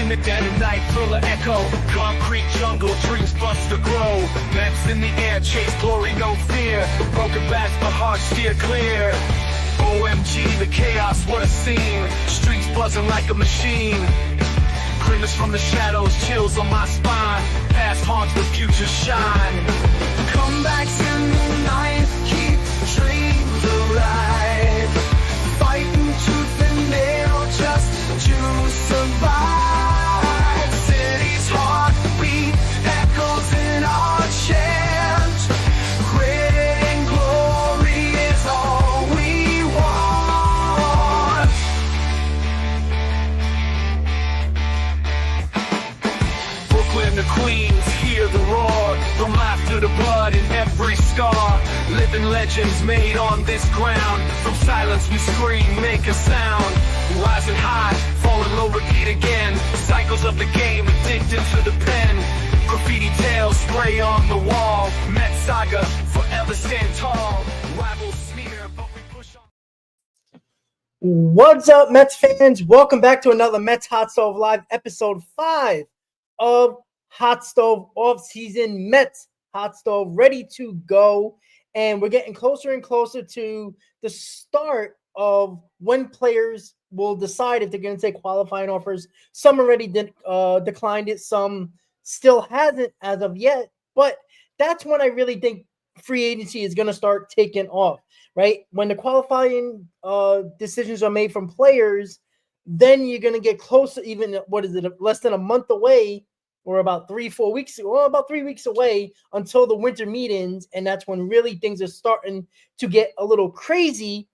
in the dead of night, full of echo. Concrete jungle, dreams bust to grow. Mets in the air, chase glory, no fear. Broken bats, but hearts steer clear. OMG, the chaos, what a scene. Streets buzzing like a machine. Grimace from the shadows, chills on my spine. Past haunts, the future shine. Comebacks in the night, keep dreams alive. Fighting tooth and nail just to survive. City's heartbeat echoes in our chant. Grit and glory is all we want. Brooklyn to Queens, hear the roar. From laughter to blood in every scar. Living legends made on this ground. From silence we scream, make a sound. Rising high, falling low, repeat again. Cycles of the game, addicted to the pen. Graffiti tales spray on the wall. Met saga, forever stand tall. Rivals sneer, but we push on. What's up, Mets fans? Welcome back to another Mets Hot Stove Live, episode 5 of Hot Stove Offseason. Mets Hot Stove ready to go. And we're getting closer and closer to the start of when players will decide if they're going to take qualifying offers. Some already declined it. Some still hasn't as of yet. But that's when I really think free agency is going to start taking off, right? When the qualifying decisions are made from players, then you're going to get closer, even, less than a month away, or about 3 weeks away until the winter meetings. And that's when really things are starting to get a little crazy.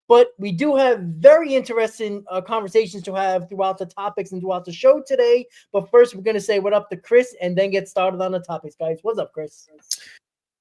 But we do have very interesting conversations to have throughout the topics and throughout the show today. But first, we're going to say what up to Chris and then get started on the topics, guys. What's up, Chris?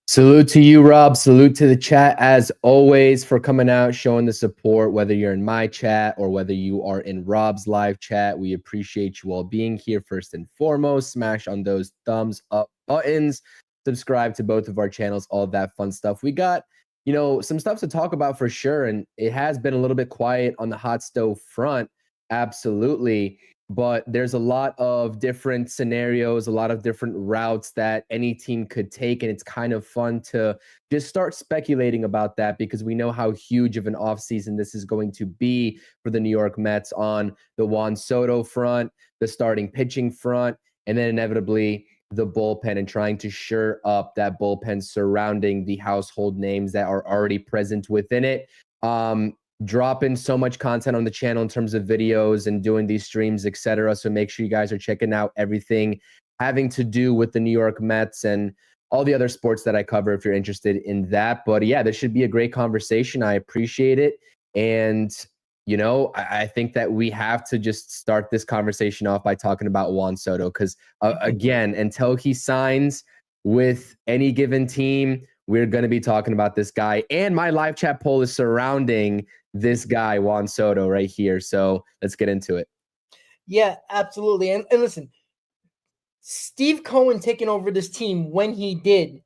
Salute to you, Rob. Salute to the chat, as always, for coming out, showing the support, whether you're in my chat or whether you are in Rob's live chat. We appreciate you all being here first and foremost. Smash on those thumbs up buttons. Subscribe to both of our channels, all of that fun stuff. We got, some stuff to talk about for sure, and it has been a little bit quiet on the hot stove front, absolutely. But there's a lot of different scenarios, a lot of different routes that any team could take. And it's kind of fun to just start speculating about that because we know how huge of an offseason this is going to be for the New York Mets on the Juan Soto front, the starting pitching front, and then inevitably the bullpen, and trying to shore up that bullpen surrounding the household names that are already present within it. Dropping so much content on the channel in terms of videos and doing these streams, etc. So make sure you guys are checking out everything having to do with the New York Mets and all the other sports that I cover if you're interested in that. But yeah, this should be a great conversation. I appreciate it. And, I think that we have to just start this conversation off by talking about Juan Soto because, again, until he signs with any given team, we're going to be talking about this guy. And my live chat poll is surrounding this guy, Juan Soto, right here. So let's get into it. Yeah, absolutely. And listen, Steve Cohen taking over this team when he did,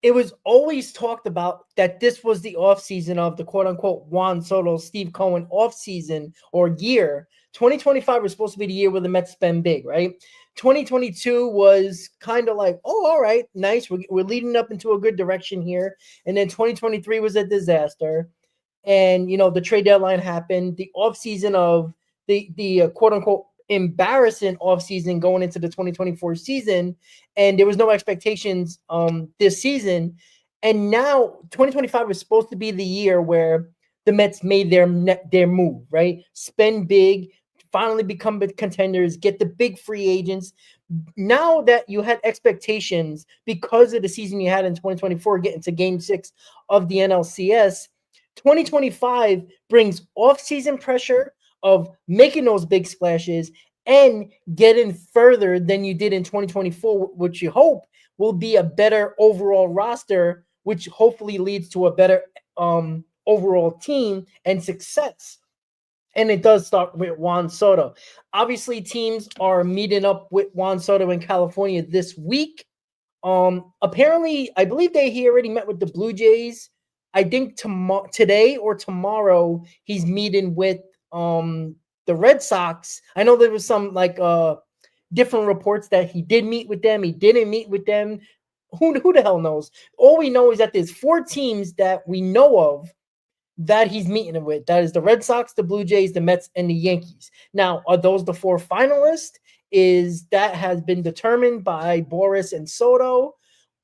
it was always talked about that this was the offseason of the quote-unquote Juan Soto, Steve Cohen offseason or year. 2025 was supposed to be the year where the Mets spend big, right? 2022 was kind of like, oh, all right, nice. We're leading up into a good direction here. And then 2023 was a disaster. And, the trade deadline happened. The offseason of the quote-unquote embarrassing offseason going into the 2024 season. And there was no expectations this season. And now 2025 was supposed to be the year where the Mets made their move, right? Spend big, finally become contenders, get the big free agents. Now that you had expectations because of the season you had in 2024, getting to Game 6 of the NLCS, 2025 brings off-season pressure of making those big splashes and getting further than you did in 2024, which you hope will be a better overall roster, which hopefully leads to a better overall team and success. And it does start with Juan Soto. Obviously, teams are meeting up with Juan Soto in California this week. Apparently, I believe he already met with the Blue Jays. I think today or tomorrow he's meeting with the Red Sox, I know there was some like different reports that he did meet with them, he didn't meet with them. Who the hell knows? All we know is that there's 4 teams that we know of that he's meeting with. That is the Red Sox, the Blue Jays, the Mets, and the Yankees. Now, are those the 4 finalists? Is that has been determined by Boris and Soto?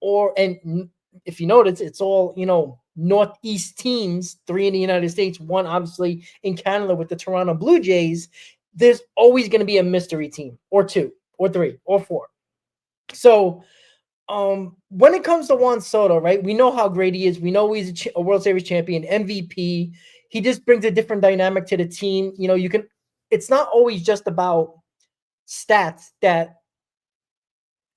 And if you notice, it's all, Northeast teams, 3 in the United States, 1 obviously in Canada with the Toronto Blue Jays. There's always going to be a mystery team or 2 or 3 or 4. So when it comes to Juan Soto, right, we know how great he is. We know he's a World Series champion, MVP. He just brings a different dynamic to the team. It's not always just about stats that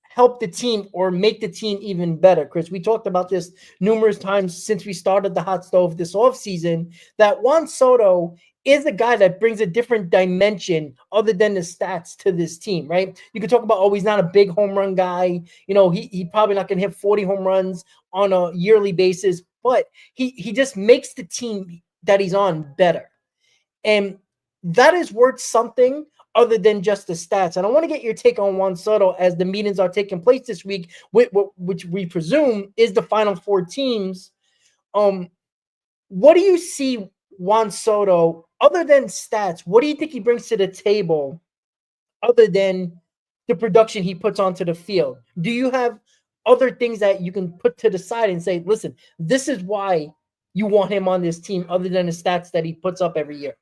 help the team or make the team even better. Chris, we talked about this numerous times since we started the hot stove this offseason, that Juan Soto is a guy that brings a different dimension other than the stats to this team, right? You could talk about, he's not a big home run guy. He probably not going to hit 40 home runs on a yearly basis, but he just makes the team that he's on better. And that is worth something other than just the stats. And I want to get your take on Juan Soto as the meetings are taking place this week, which we presume is the final 4 teams. What do you see Juan Soto, other than stats, what do you think he brings to the table other than the production he puts onto the field? Do you have other things that you can put to the side and say, listen, this is why you want him on this team other than the stats that he puts up every year?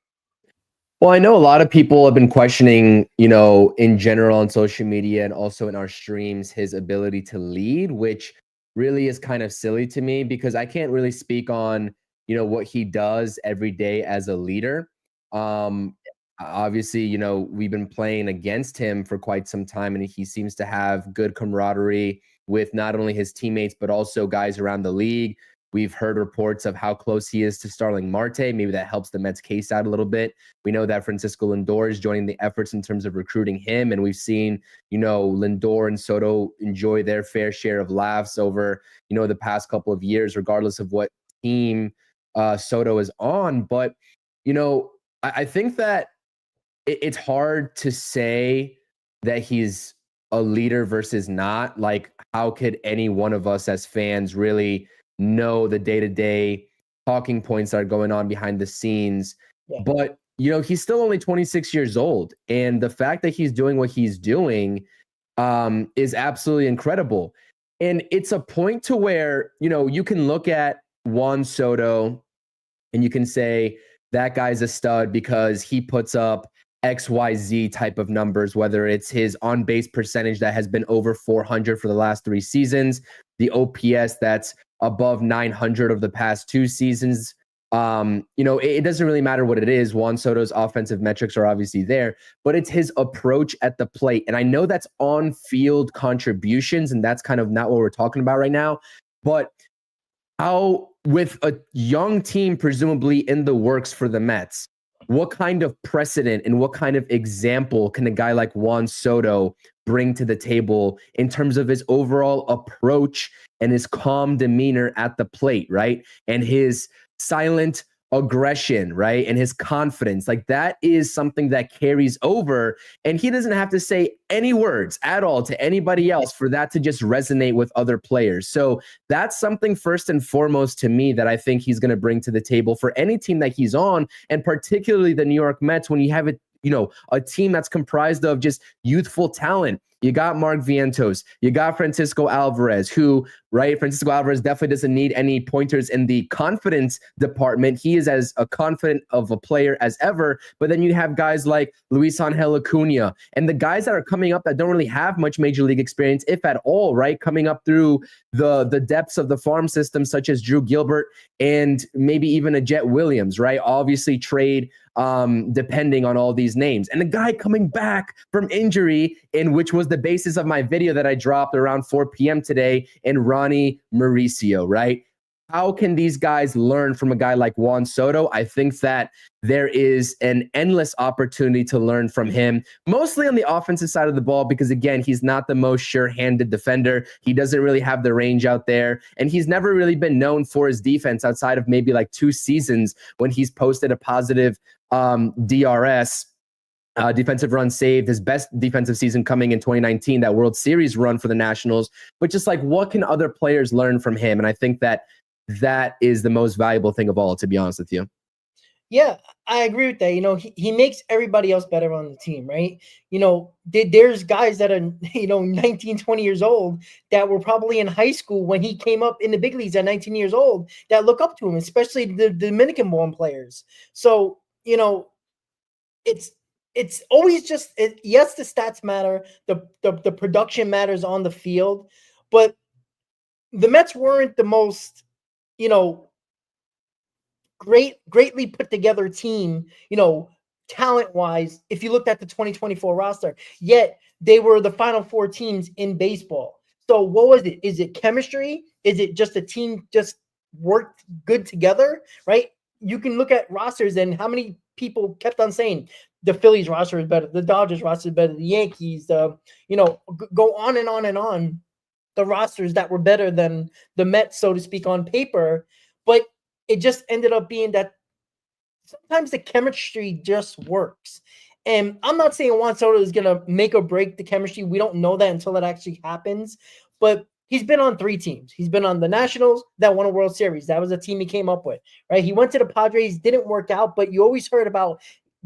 Well, I know a lot of people have been questioning, in general on social media and also in our streams, his ability to lead, which really is kind of silly to me because I can't really speak on, what he does every day as a leader. Obviously, we've been playing against him for quite some time, and he seems to have good camaraderie with not only his teammates, but also guys around the league. We've heard reports of how close he is to Starling Marte. Maybe that helps the Mets case out a little bit. We know that Francisco Lindor is joining the efforts in terms of recruiting him. And we've seen, Lindor and Soto enjoy their fair share of laughs over, the past couple of years, regardless of what team Soto is on. But, I think that it's hard to say that he's a leader versus not. Like, how could any one of us as fans really know the day-to-day talking points that are going on behind the scenes? Yeah. But he's still only 26 years old, and the fact that he's doing what he's doing is absolutely incredible. And it's a point to where you can look at Juan Soto and you can say that guy's a stud because he puts up XYZ type of numbers, whether it's his on-base percentage that has been over 400 for the last 3 seasons, the OPS that's above 900 of the past 2 seasons. It doesn't really matter what it is. Juan Soto's offensive metrics are obviously there, but it's his approach at the plate. And I know that's on-field contributions, and that's kind of not what we're talking about right now. But how, with a young team presumably in the works for the Mets, what kind of precedent and what kind of example can a guy like Juan Soto bring to the table in terms of his overall approach and his calm demeanor at the plate, right? And his silent aggression, right? And his confidence. Like, that is something that carries over, and he doesn't have to say any words at all to anybody else for that to just resonate with other players. So that's something first and foremost to me that I think he's going to bring to the table for any team that he's on, and particularly the New York Mets, when you have a team that's comprised of just youthful talent. You got Mark Vientos. You got Francisco Alvarez, who, right? Francisco Alvarez definitely doesn't need any pointers in the confidence department. He is as a confident of a player as ever. But then you have guys like Luis Angel Acuna and the guys that are coming up that don't really have much major league experience, if at all, right? Coming up through the depths of the farm system, such as Drew Gilbert and maybe even a Jet Williams, right? Obviously trade depending on all these names. And the guy coming back from injury, in which was the basis of my video that I dropped around 4 p.m. today, and Ronnie Mauricio, right? How can these guys learn from a guy like Juan Soto? I think that there is an endless opportunity to learn from him, mostly on the offensive side of the ball, because, again, he's not the most sure-handed defender. He doesn't really have the range out there, and he's never really been known for his defense outside of maybe like 2 seasons when he's posted a positive DRS defensive run saved, his best defensive season coming in 2019, that World Series run for the Nationals. But just like, what can other players learn from him? And I think that is the most valuable thing of all, to be honest with you. Yeah, I agree with that. He makes everybody else better on the team, right? There's guys that are, 19, 20 years old that were probably in high school when he came up in the big leagues at 19 years old that look up to him, especially the Dominican-born players. So, it's always just, yes, the stats matter, the production matters on the field, but the Mets weren't the most, greatly put together team, talent wise, if you looked at the 2024 roster, yet they were the final four teams in baseball. So what was it? Is it chemistry? Is it just a team just worked good together? Right? You can look at rosters and how many people kept on saying the Phillies roster is better, the Dodgers roster is better, the Yankees, go on and on and on. The rosters that were better than the Mets, so to speak, on paper, but it just ended up being that sometimes the chemistry just works. And I'm not saying Juan Soto is going to make or break the chemistry. We don't know that until it actually happens. But he's been on 3 teams. He's been on the Nationals that won a World Series. That was a team he came up with, right? He went to the Padres, didn't work out, but you always heard about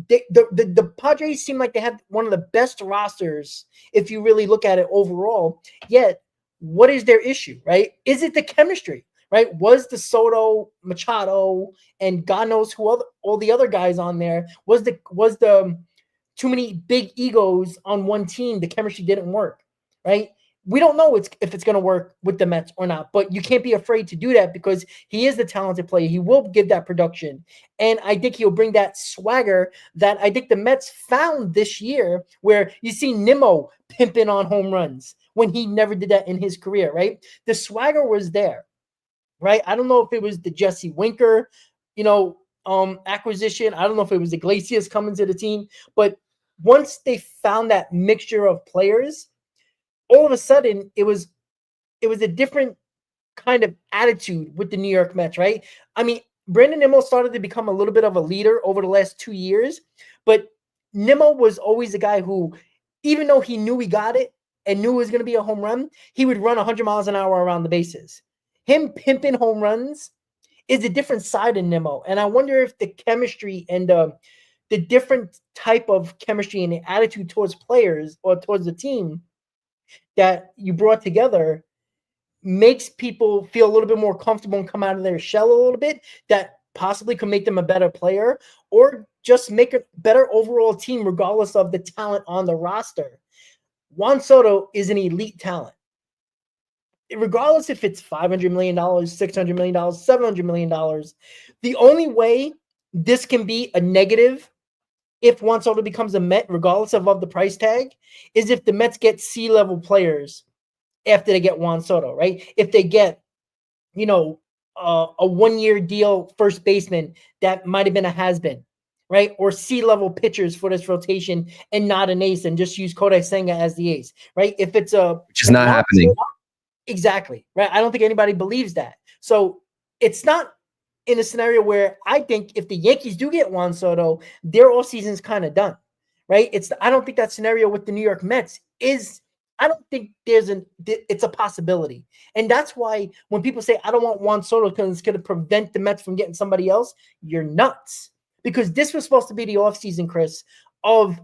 the Padres seem like they had one of the best rosters if you really look at it overall. Yet, what is their issue, right? Is it the chemistry? Right? Was the Soto, Machado, and God knows who all the other guys on there, was the too many big egos on one team, the chemistry didn't work, right? We don't know if it's going to work with the Mets or not, but you can't be afraid to do that because he is the talented player. He will give that production, and I think he'll bring that swagger that I think the Mets found this year, where you see Nimmo pimping on home runs when he never did that in his career, right? The swagger was there. Right? I don't know if it was the Jesse Winker, acquisition. I don't know if it was Iglesias coming to the team, but once they found that mixture of players, all of a sudden it was a different kind of attitude with the New York Mets, right? I mean, Brandon Nimmo started to become a little bit of a leader over the last 2 years, but Nimmo was always a guy who, even though he knew he got it and knew it was going to be a home run, he would run 100 miles an hour around the bases. Him pimping home runs is a different side of Nimmo. And I wonder if the chemistry and the different type of chemistry and the attitude towards players or towards the team that you brought together makes people feel a little bit more comfortable and come out of their shell a little bit, that possibly could make them a better player or just make a better overall team regardless of the talent on the roster. Juan Soto is an elite talent. Regardless if it's $500 million, $600 million, $700 million, the only way this can be a negative if Juan Soto becomes a Met, regardless of the price tag, is if the Mets get C-level players after they get Juan Soto, right? If they get, a one-year deal first baseman that might have been a has-been, right? Or C-level pitchers for this rotation and not an ace and just use Kodai Senga as the ace, right? If it's which is not happening. Exactly, right? I don't think anybody believes that. So it's not in a scenario where I think if the Yankees do get Juan Soto, their offseason is kind of done, right? I don't think that scenario with the New York Mets is, I don't think it's a possibility. And that's why when people say, I don't want Juan Soto because it's going to prevent the Mets from getting somebody else, you're nuts. Because this was supposed to be the offseason, Chris, of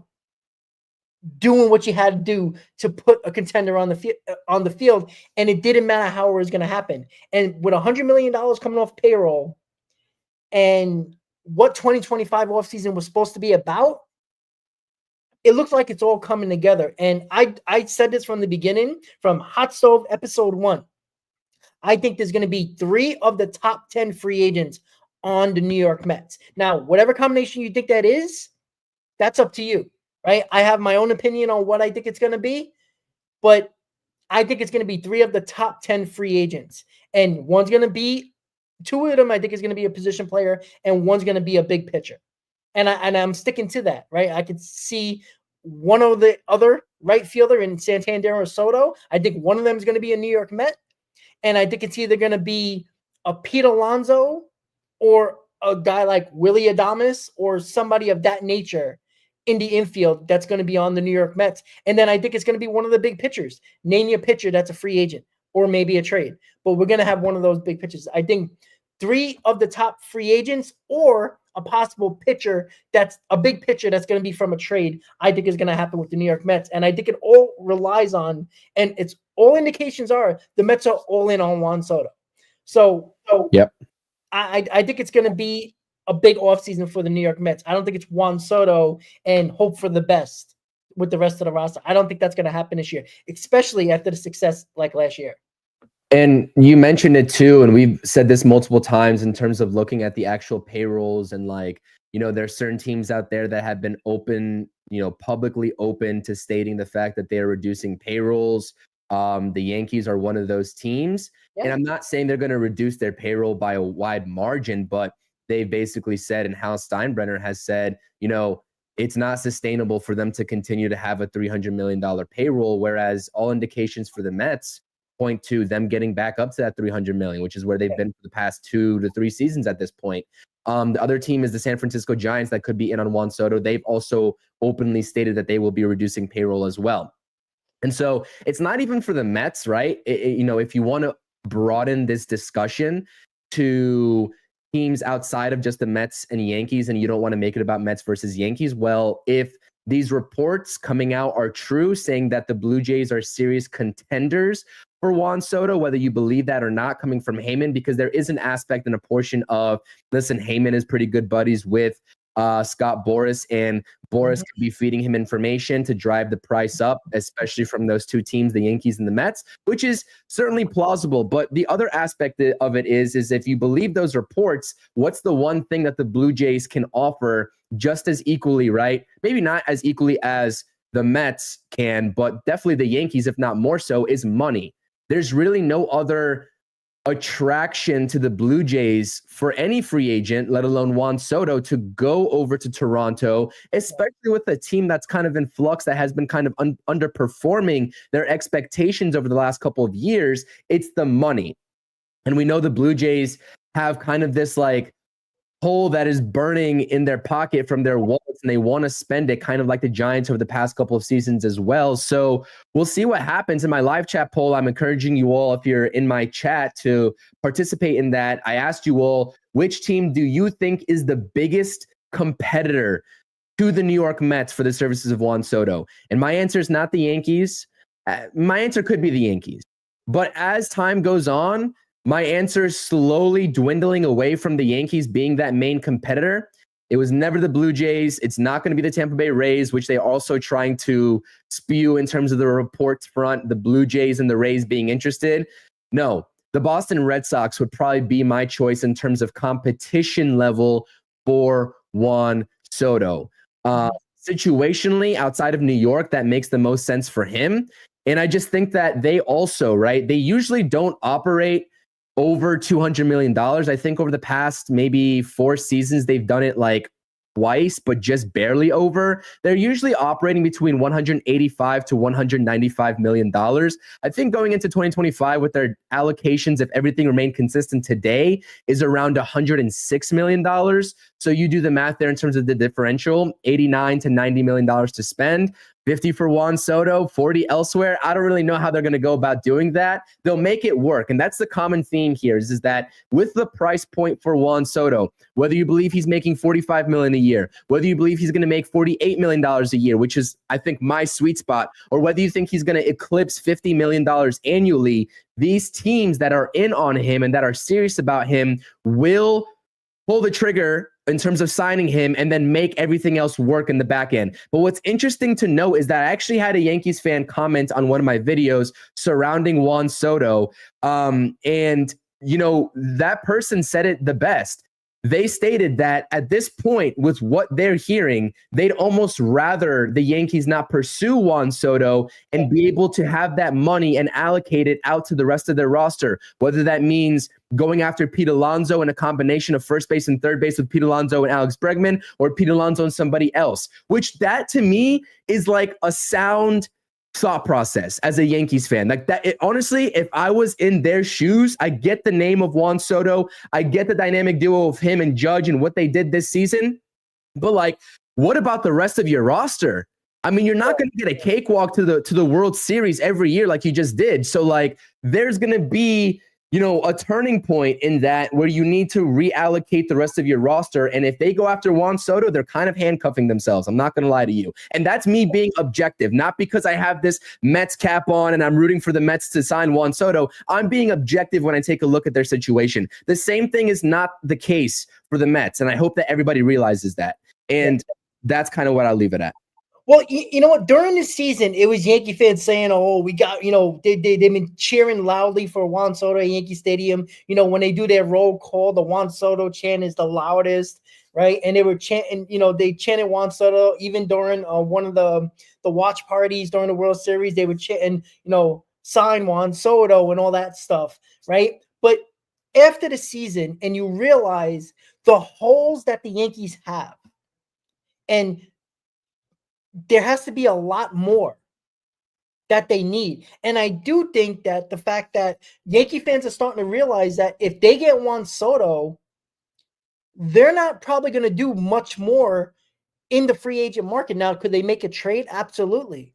doing what you had to do to put a contender on the field, and it didn't matter how it was going to happen. And with $100 million coming off payroll, and what 2025 offseason was supposed to be about, it looks like it's all coming together. And I said this from the beginning, from Hot Stove episode 1. I think there's going to be 3 of the top 10 free agents on the New York Mets. Now, whatever combination you think that is, that's up to you. Right? I have my own opinion on what I think it's going to be, but I think it's going to be 3 of the top 10 free agents. And one's going to be, 2 of them I think is going to be a position player, and one's going to be a big pitcher. And I'm sticking to that, right? I could see one of the other right fielder in Santander or Soto. I think one of them is going to be a New York Met. And I think it's either going to be a Pete Alonso or a guy like Willie Adames or somebody of that nature in the infield that's going to be on the New York Mets. And then I think it's going to be one of the big pitchers. Name your pitcher that's a free agent or maybe a trade. But we're going to have one of those big pitchers. I think 3 of the top free agents or a possible pitcher that's a big pitcher that's going to be from a trade, I think is going to happen with the New York Mets. And I think it all relies on, and it's all indications are the Mets are all in on Juan Soto. So yep. I think it's going to be a big offseason for the New York Mets. I don't think it's Juan Soto and hope for the best with the rest of the roster. I don't think that's going to happen this year, especially after the success like last year. And you mentioned it too, and we've said this multiple times in terms of looking at the actual payrolls and there's certain teams out there that have been open, publicly open to stating the fact that they are reducing payrolls. The Yankees are one of those teams. Yeah. And I'm not saying they're going to reduce their payroll by a wide margin, but they basically said, and Hal Steinbrenner has said, it's not sustainable for them to continue to have a $300 million payroll, whereas all indications for the Mets point to them getting back up to that $300 million, which is where they've been for the past 2 to 3 seasons at this point. The other team is the San Francisco Giants that could be in on Juan Soto. They've also openly stated that they will be reducing payroll as well. And so it's not even for the Mets, right? If you want to broaden this discussion to teams outside of just the Mets and Yankees, and you don't want to make it about Mets versus Yankees, well, if these reports coming out are true, saying that the Blue Jays are serious contenders for Juan Soto, whether you believe that or not, coming from Heyman, because there is an aspect and a portion of, listen, Heyman is pretty good buddies with Scott Boras, and Boras could be feeding him information to drive the price up, especially from those 2 teams, the Yankees and the Mets, which is certainly plausible. But the other aspect of it is if you believe those reports, what's the one thing that the Blue Jays can offer just as equally, right? Maybe not as equally as the Mets can, but definitely the Yankees, if not more so, is money. There's really no other attraction to the Blue Jays for any free agent, let alone Juan Soto, to go over to Toronto, especially with a team that's kind of in flux, that has been kind of underperforming their expectations over the last couple of years. It's the money. And we know the Blue Jays have kind of this hole that is burning in their pocket from their wallets, and they want to spend it, kind of like the Giants over the past couple of seasons as well. So we'll see what happens. In my live chat poll, I'm encouraging you all, if you're in my chat, to participate in that. I asked you all, which team do you think is the biggest competitor to the New York Mets for the services of Juan Soto? And my answer is not the Yankees. My answer could be the Yankees. But as time goes on, my answer is slowly dwindling away from the Yankees being that main competitor. It was never the Blue Jays. It's not going to be the Tampa Bay Rays, which they're also trying to spew in terms of the reports front, the Blue Jays and the Rays being interested. No, the Boston Red Sox would probably be my choice in terms of competition level for Juan Soto. Situationally, outside of New York, that makes the most sense for him. And I just think that they also, right, they usually don't operate over $200 million. I think over the past maybe 4 seasons, they've done it twice, but just barely over. They're usually operating between $185 to $195 million. I think going into 2025 with their allocations, if everything remained consistent today, is around $106 million. So you do the math there in terms of the differential, $89 to $90 million to spend. 50 for Juan Soto, 40 elsewhere. I don't really know how they're going to go about doing that. They'll make it work. And that's the common theme here is that with the price point for Juan Soto, whether you believe he's making $45 million a year, whether you believe he's going to make $48 million a year, which is, I think, my sweet spot, or whether you think he's going to eclipse $50 million annually, these teams that are in on him and that are serious about him will pull the trigger in terms of signing him and then make everything else work in the back end. But what's interesting to note is that I actually had a Yankees fan comment on one of my videos surrounding Juan Soto. And, that person said it the best. They stated that at this point, with what they're hearing, they'd almost rather the Yankees not pursue Juan Soto and be able to have that money and allocate it out to the rest of their roster, whether that means going after Pete Alonso in a combination of first base and third base with Pete Alonso and Alex Bregman, or Pete Alonso and somebody else, which that to me is like a sound thought process as a Yankees fan. Like that, honestly, if I was in their shoes, I get the name of Juan Soto. I get the dynamic duo of him and Judge and what they did this season. But what about the rest of your roster? I mean, you're not going to get a cakewalk to the World Series every year like you just did. So like there's going to be, a turning point in that where you need to reallocate the rest of your roster. And if they go after Juan Soto, they're kind of handcuffing themselves. I'm not going to lie to you. And that's me being objective, not because I have this Mets cap on and I'm rooting for the Mets to sign Juan Soto. I'm being objective when I take a look at their situation. The same thing is not the case for the Mets. And I hope that everybody realizes that. And that's kind of what I'll leave it at. Well, you know what? During the season, it was Yankee fans saying, "Oh, we got," they've been cheering loudly for Juan Soto at Yankee Stadium. When they do their roll call, the Juan Soto chant is the loudest, right? And they were chanting, they chanted Juan Soto even during one of the watch parties during the World Series. They were chanting, sign Juan Soto and all that stuff, right? But after the season, and you realize the holes that the Yankees have, and there has to be a lot more that they need. And I do think that the fact that Yankee fans are starting to realize that if they get Juan Soto, they're not probably going to do much more in the free agent market. Now, could they make a trade? Absolutely.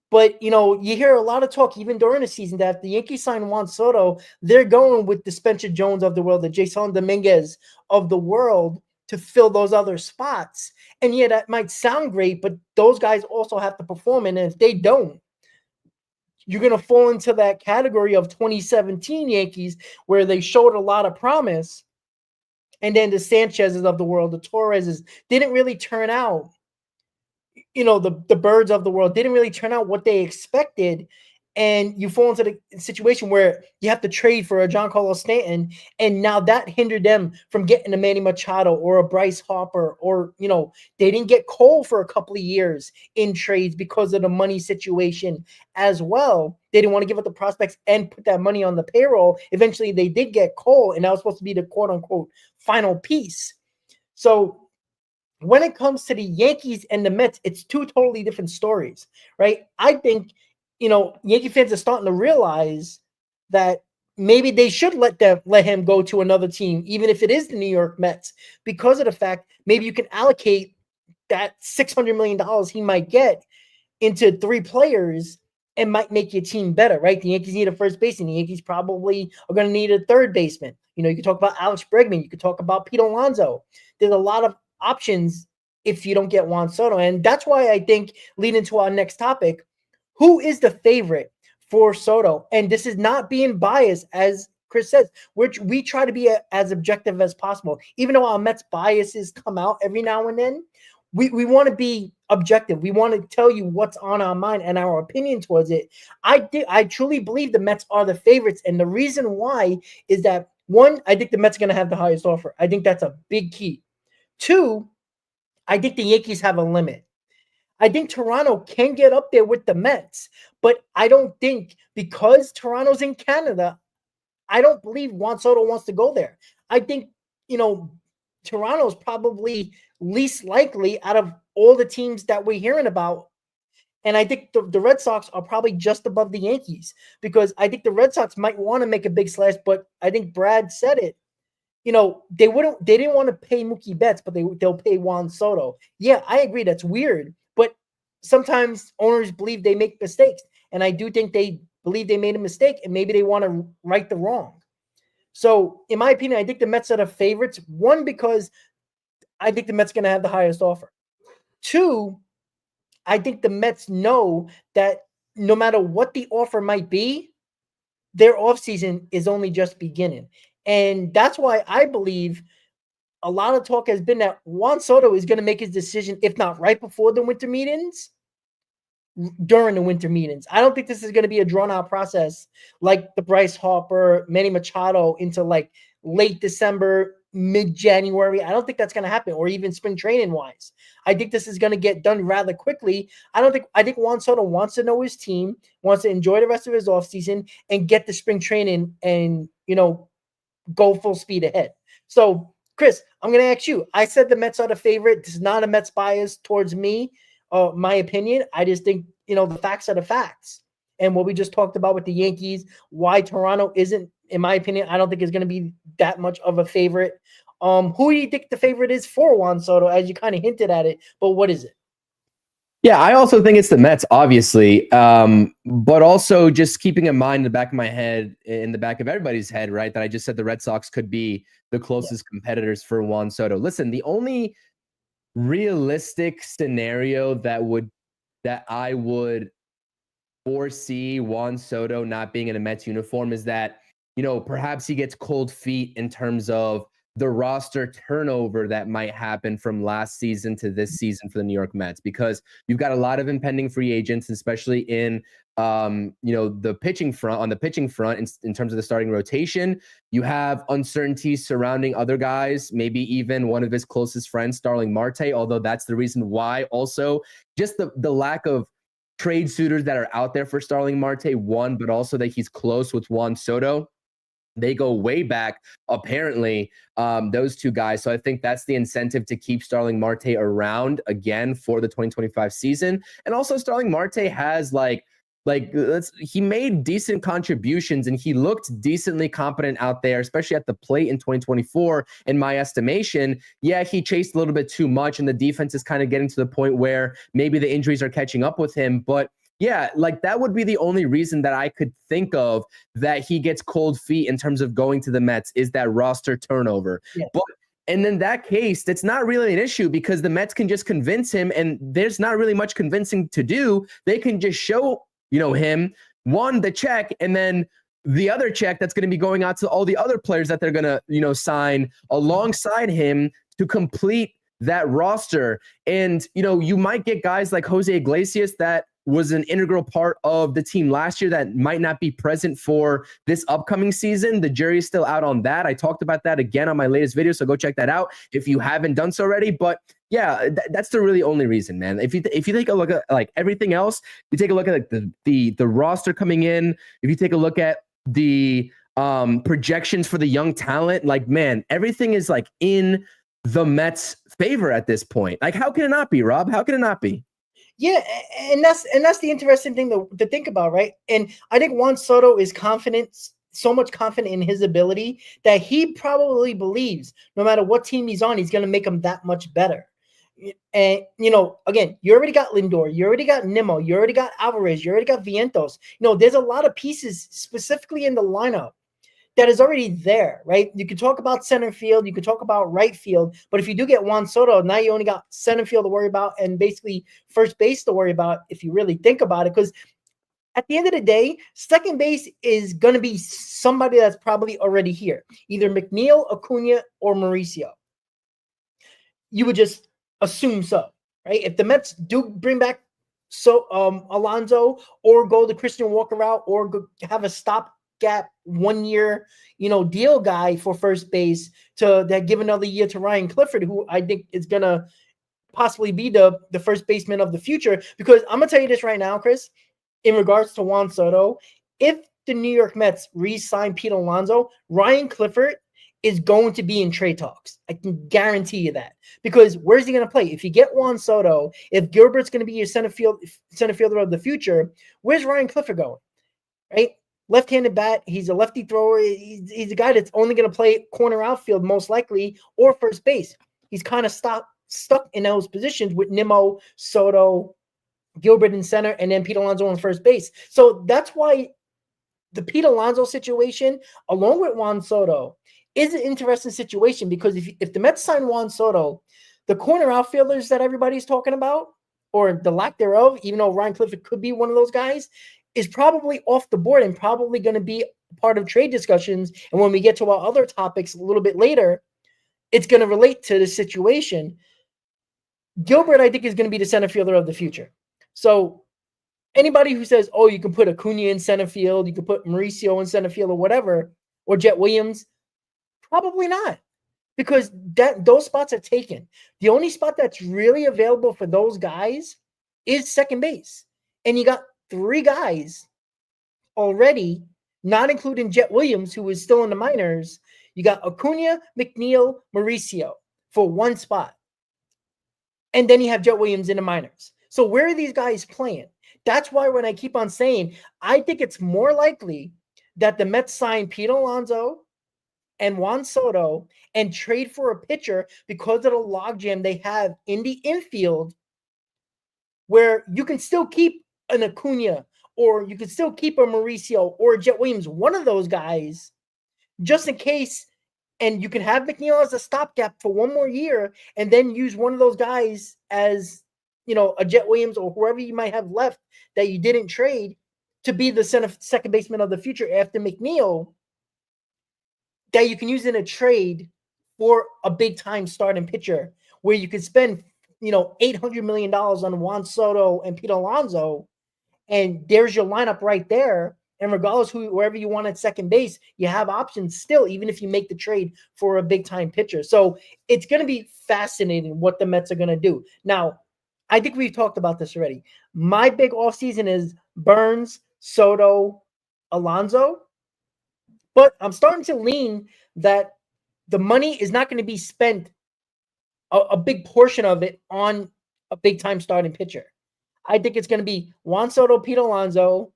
But, you hear a lot of talk even during the season that if the Yankees sign Juan Soto, they're going with the Spencer Jones of the world, the Jason Dominguez of the world to fill those other spots. And yeah, that might sound great, but those guys also have to perform. And if they don't, you're going to fall into that category of 2017 Yankees where they showed a lot of promise. And then the Sanchez's of the world, the Torreses didn't really turn out, the Birds of the world didn't really turn out what they expected. And you fall into the situation where you have to trade for a Giancarlo Stanton, and now that hindered them from getting a Manny Machado or a Bryce Harper, or, they didn't get Cole for a couple of years in trades because of the money situation as well. They didn't want to give up the prospects and put that money on the payroll. Eventually, they did get Cole, and that was supposed to be the quote-unquote final piece. So when it comes to the Yankees and the Mets, it's two totally different stories, right? I think Yankee fans are starting to realize that maybe they should let him go to another team, even if it is the New York Mets, because of the fact maybe you can allocate that $600 million he might get into 3 players and might make your team better, right? The Yankees need a first baseman. The Yankees probably are going to need a third baseman. You can talk about Alex Bregman. You could talk about Pete Alonso. There's a lot of options if you don't get Juan Soto. And that's why I think, leading to our next topic, who is the favorite for Soto? And this is not being biased, as Chris says, which we try to be as objective as possible. Even though our Mets biases come out every now and then, we want to be objective. We want to tell you what's on our mind and our opinion towards it. I truly believe the Mets are the favorites. And the reason why is that, 1, I think the Mets are going to have the highest offer. I think that's a big key. 2, I think the Yankees have a limit. I think Toronto can get up there with the Mets, but I don't think, because Toronto's in Canada, I don't believe Juan Soto wants to go there. I think, Toronto's probably least likely out of all the teams that we're hearing about. And I think the Red Sox are probably just above the Yankees, because I think the Red Sox might want to make a big splash, but I think Brad said it. They didn't want to pay Mookie Betts, but they'll pay Juan Soto. Yeah, I agree. That's weird. But sometimes owners believe they make mistakes. And I do think they believe they made a mistake, and maybe they want to right the wrong. So in my opinion, I think the Mets are the favorites. 1, because I think the Mets are going to have the highest offer. 2, I think the Mets know that no matter what the offer might be, their offseason is only just beginning. And that's why I believe a lot of talk has been that Juan Soto is going to make his decision, if not right before the winter meetings, during the winter meetings. I don't think this is going to be a drawn-out process like the Bryce Harper, Manny Machado into like late December, mid-January. I don't think that's going to happen, or even spring training-wise. I think this is going to get done rather quickly. I think Juan Soto wants to know his team, wants to enjoy the rest of his offseason, and get the spring training and, go full speed ahead. So, Chris, I'm going to ask you. I said the Mets are the favorite. This is not a Mets bias towards me, my opinion. I just think, the facts are the facts. And what we just talked about with the Yankees, why Toronto isn't, in my opinion, I don't think is going to be that much of a favorite. Who do you think the favorite is for Juan Soto? As you kind of hinted at it, but what is it? Yeah, I also think it's the Mets, obviously. But also just keeping in mind in the back of my head, in the back of everybody's head, right, that I just said the Red Sox could be the closest competitors for Juan Soto. Listen, the only realistic scenario that I would foresee Juan Soto not being in a Mets uniform is that, perhaps he gets cold feet in terms of the roster turnover that might happen from last season to this season for the New York Mets, because you've got a lot of impending free agents, especially in the pitching front, on the pitching front in terms of the starting rotation. You have uncertainties surrounding other guys, maybe even one of his closest friends, Starling Marte, although that's the reason why also just the lack of trade suitors that are out there for Starling Marte, one, but also that he's close with Juan Soto. They go way back, apparently, those two guys. So I think that's the incentive to keep Starling Marte around again for the 2025 season. And also Starling Marte has he made decent contributions and he looked decently competent out there, especially at the plate in 2024, in my estimation. Yeah, he chased a little bit too much and the defense is kind of getting to the point where maybe the injuries are catching up with him. But yeah, that would be the only reason that I could think of that he gets cold feet in terms of going to the Mets, is that roster turnover. Yeah. And in that case, that's not really an issue because the Mets can just convince him, and there's not really much convincing to do. They can just show, him, one, the check, and then the other check that's going to be going out to all the other players that they're going to, sign alongside him to complete that roster. And, you might get guys like Jose Iglesias that was an integral part of the team last year that might not be present for this upcoming season. The jury is still out on that. I talked about that again on my latest video, so go check that out if you haven't done so already. But yeah, that's the really only reason, man. If you take a look at everything else, you take a look at the roster coming in. If you take a look at the projections for the young talent, man, everything is in the Mets' favor at this point. How can it not be, Rob? How can it not be? Yeah, and that's the interesting thing to think about, right? And I think Juan Soto is so much confident in his ability that he probably believes no matter what team he's on, he's going to make them that much better. And, again, you already got Lindor, you already got Nimmo, you already got Alvarez, you already got Vientos. There's a lot of pieces specifically in the lineup that is already there, right? You can talk about center field, you can talk about right field, but if you do get Juan Soto, now you only got center field to worry about and basically first base to worry about if you really think about it, because at the end of the day, second base is going to be somebody that's probably already here, either McNeil, Acuna, or Mauricio. You would just assume so, right? If the Mets do bring back Alonso or go the Christian Walker route or have a stopgap 1 year, deal guy for first base to that give another year to Ryan Clifford, who I think is going to possibly be the first baseman of the future. Because I'm going to tell you this right now, Chris, in regards to Juan Soto, if the New York Mets re-sign Pete Alonso, Ryan Clifford is going to be in trade talks. I can guarantee you that. Because where's he going to play? If you get Juan Soto, if Gilbert's going to be your center fielder of the future, where's Ryan Clifford going? Right? Left-handed bat. He's a lefty thrower. He's a guy that's only going to play corner outfield most likely or first base. He's kind of stuck in those positions with Nimmo, Soto, Gilbert in center, and then Pete Alonso on first base. So that's why the Pete Alonso situation, along with Juan Soto, is an interesting situation, because if the Mets sign Juan Soto, the corner outfielders that everybody's talking about, or the lack thereof, even though Ryan Clifford could be one of those guys, is probably off the board and probably going to be part of trade discussions. And when we get to our other topics a little bit later, it's going to relate to the situation. Gilbert, I think, is going to be the center fielder of the future. So anybody who says, oh, you can put Acuna in center field, you can put Mauricio in center field or whatever, or Jet Williams, probably not, because those spots are taken. The only spot that's really available for those guys is second base. And you got 3 guys already, not including Jet Williams, who is still in the minors. You got Acuna, McNeil, Mauricio for 1 spot. And then you have Jet Williams in the minors. So where are these guys playing? That's why when I keep on saying, I think it's more likely that the Mets sign Pete Alonso and Juan Soto and trade for a pitcher because of the logjam they have in the infield, where you can still keep an Acuna or you can still keep a Mauricio or a Jet Williams, one of those guys, just in case. And you can have McNeil as a stopgap for one more year and then use one of those guys as, a Jet Williams or whoever you might have left that you didn't trade to be the second baseman of the future after McNeil, that you can use in a trade for a big-time starting pitcher where you could spend, $800 million on Juan Soto and Pete Alonso, and there's your lineup right there. And regardless whoever you want at second base, you have options still, even if you make the trade for a big-time pitcher. So it's going to be fascinating what the Mets are going to do. Now, I think we've talked about this already. My big offseason is Burnes, Soto, Alonso. But I'm starting to lean that the money is not going to be spent, a big portion of it, on a big-time starting pitcher. I think it's going to be Juan Soto, Pete Alonso,